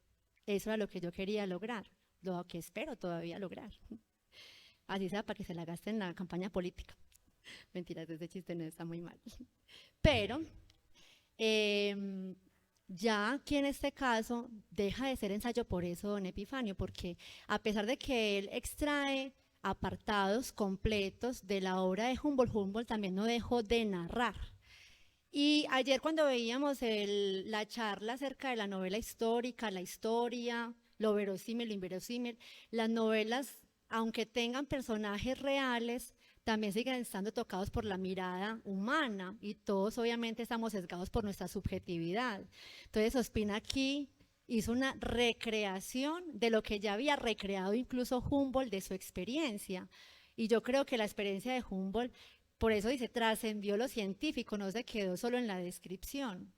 Eso era lo que yo quería lograr, lo que espero todavía lograr. Así sea para que se la gasten en la campaña política. Mentiras, ese chiste no está muy mal. Pero ya aquí en este caso deja de ser ensayo por eso, don Epifanio, porque a pesar de que él extrae apartados completos de la obra de Humboldt, Humboldt también no dejó de narrar. Y ayer cuando veíamos la charla acerca de la novela histórica, la historia, lo verosímil, lo inverosímil, las novelas, aunque tengan personajes reales, también siguen estando tocados por la mirada humana y todos obviamente estamos sesgados por nuestra subjetividad. Entonces Ospina aquí hizo una recreación de lo que ya había recreado incluso Humboldt de su experiencia. Y yo creo que la experiencia de Humboldt, por eso dice, trascendió lo científico, no se quedó solo en la descripción.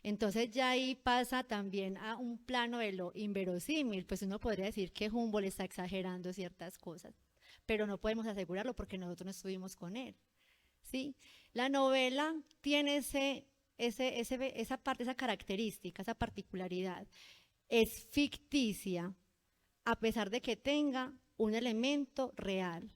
Entonces ya ahí pasa también a un plano de lo inverosímil, pues uno podría decir que Humboldt está exagerando ciertas cosas, pero no podemos asegurarlo porque nosotros no estuvimos con él, ¿sí? La novela tiene esa parte, esa característica, esa particularidad. Es ficticia, a pesar de que tenga un elemento real.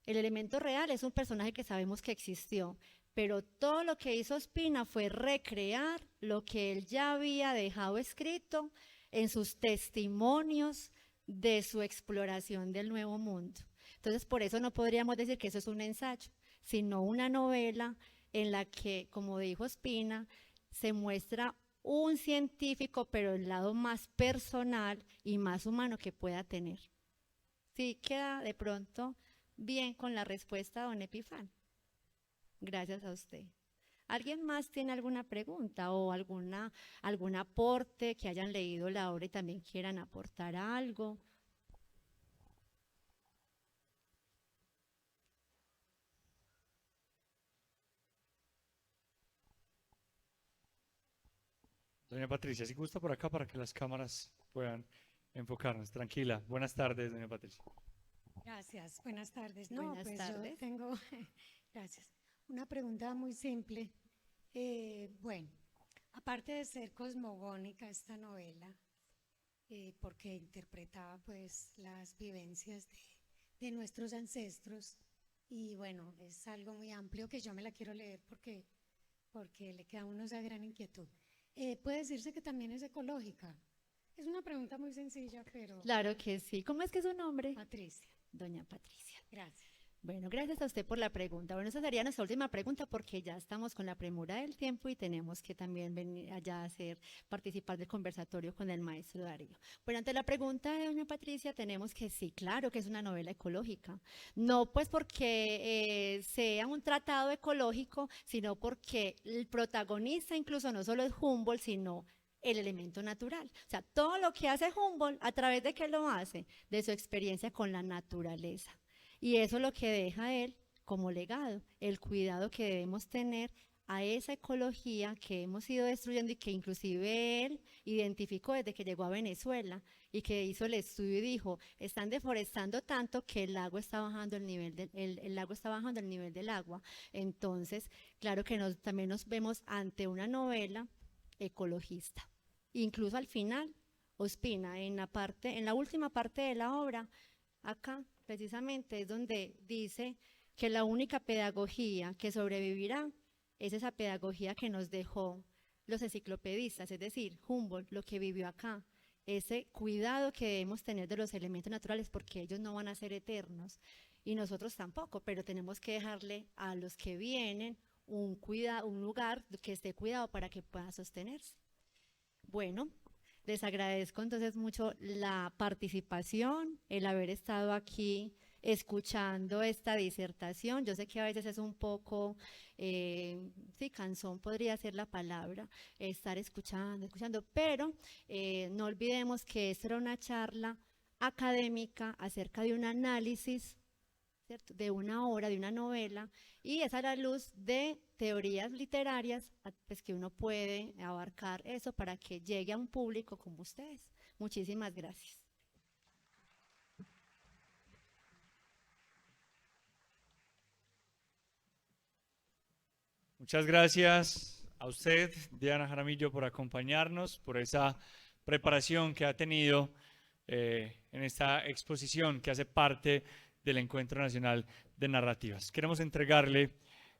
El elemento real es un personaje que sabemos que existió, pero todo lo que hizo Ospina fue recrear lo que él ya había dejado escrito en sus testimonios de su exploración del Nuevo Mundo. Entonces, por eso no podríamos decir que eso es un ensayo, sino una novela en la que, como dijo Ospina, se muestra un científico, pero el lado más personal y más humano que pueda tener. Sí, queda de pronto bien con la respuesta, don Epifán. Gracias a usted. ¿Alguien más tiene alguna pregunta o algún aporte, que hayan leído la obra y también quieran aportar algo? Doña Patricia, si gusta por acá para que las cámaras puedan enfocarnos. Tranquila. Buenas tardes, doña Patricia. Gracias, buenas tardes. No, Buenas pues tardes. yo tengo, gracias, una pregunta muy simple. Bueno, aparte de ser cosmogónica esta novela, porque interpretaba pues las vivencias de nuestros ancestros, y bueno, es algo muy amplio que yo me la quiero leer porque le queda a uno esa gran inquietud. Puede decirse que también es ecológica. Es una pregunta muy sencilla, pero Claro que sí. ¿Cómo es que es su nombre? Patricia, Doña Patricia. gracias. Bueno, gracias a usted por la pregunta. Bueno, esa sería nuestra última pregunta porque ya estamos con la premura del tiempo y tenemos que también venir allá a participar del conversatorio con el maestro Darío. Bueno, ante la pregunta de doña Patricia tenemos que sí, claro que es una novela ecológica. No pues porque sea un tratado ecológico, sino porque el protagonista incluso no solo es Humboldt, sino el elemento natural. O sea, todo lo que hace Humboldt, ¿a través de qué lo hace? De su experiencia con la naturaleza. Y eso es lo que deja él como legado, el cuidado que debemos tener a esa ecología que hemos ido destruyendo y que inclusive él identificó desde que llegó a Venezuela y que hizo el estudio y dijo, están deforestando tanto que el lago está bajando el nivel el lago está bajando el nivel del agua. Entonces, claro que también nos vemos ante una novela ecologista. Incluso al final, Ospina, en la última parte de la obra, acá precisamente es donde dice que la única pedagogía que sobrevivirá es esa pedagogía que nos dejó los enciclopedistas, es decir, Humboldt, lo que vivió acá, ese cuidado que debemos tener de los elementos naturales porque ellos no van a ser eternos y nosotros tampoco, pero tenemos que dejarle a los que vienen un lugar que esté cuidado para que pueda sostenerse. Bueno, les agradezco entonces mucho la participación, el haber estado aquí escuchando esta disertación. Yo sé que a veces es un poco, sí, cansón podría ser la palabra, estar escuchando, pero no olvidemos que esta era una charla académica acerca de un análisis, ¿cierto?, de una obra, de una novela, y es a la luz de teorías literarias pues, que uno puede abarcar eso para que llegue a un público como ustedes. Muchísimas gracias. Muchas gracias a usted, Diana Jaramillo, por acompañarnos, por esa preparación que ha tenido en esta exposición que hace parte del Encuentro Nacional de Narrativas. Queremos entregarle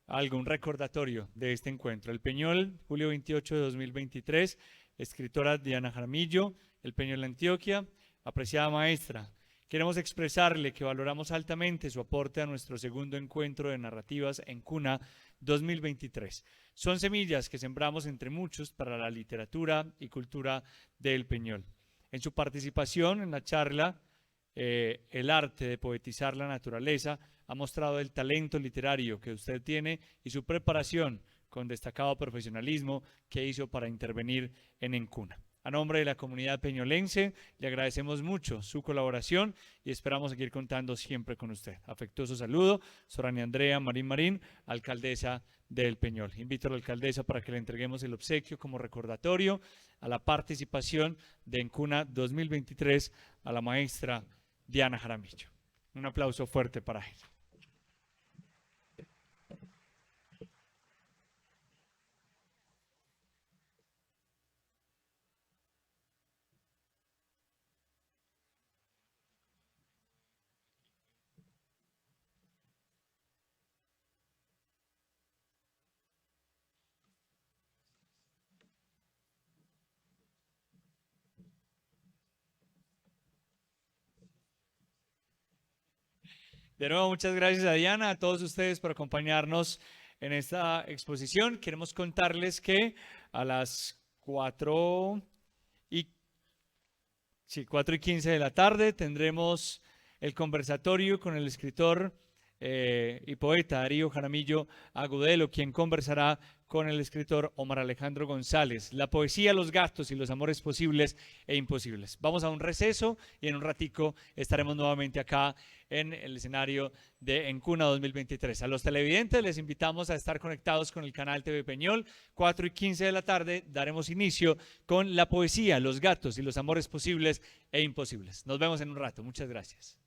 algún recordatorio de este encuentro. El Peñol, julio 28 de 2023, escritora Diana Jaramillo, El Peñol Antioquia, apreciada maestra. Queremos expresarle que valoramos altamente su aporte a nuestro segundo encuentro de narrativas en Cuna 2023. Son semillas que sembramos entre muchos para la literatura y cultura del Peñol. En su participación en la charla, el arte de poetizar la naturaleza ha mostrado el talento literario que usted tiene y su preparación con destacado profesionalismo que hizo para intervenir en Encuna. A nombre de la comunidad peñolense, le agradecemos mucho su colaboración y esperamos seguir contando siempre con usted. Afectuoso saludo, Sorania Andrea Marín, alcaldesa del Peñol. Invito a la alcaldesa para que le entreguemos el obsequio como recordatorio a la participación de Encuna 2023 a la maestra Diana Jaramillo. Un aplauso fuerte para ella. De nuevo, muchas gracias a Diana, a todos ustedes por acompañarnos en esta exposición. Queremos contarles que a las 4:15 de la tarde tendremos el conversatorio con el escritor y poeta Darío Jaramillo Agudelo, quien conversará con el escritor Omar Alejandro González. La poesía, los gatos y los amores posibles e imposibles. Vamos a un receso y en un ratico estaremos nuevamente acá en el escenario de Encuna 2023. A los televidentes les invitamos a estar conectados con el canal TV Peñol. 4:15 de la tarde daremos inicio con la poesía, los gatos y los amores posibles e imposibles. Nos vemos en un rato. Muchas gracias.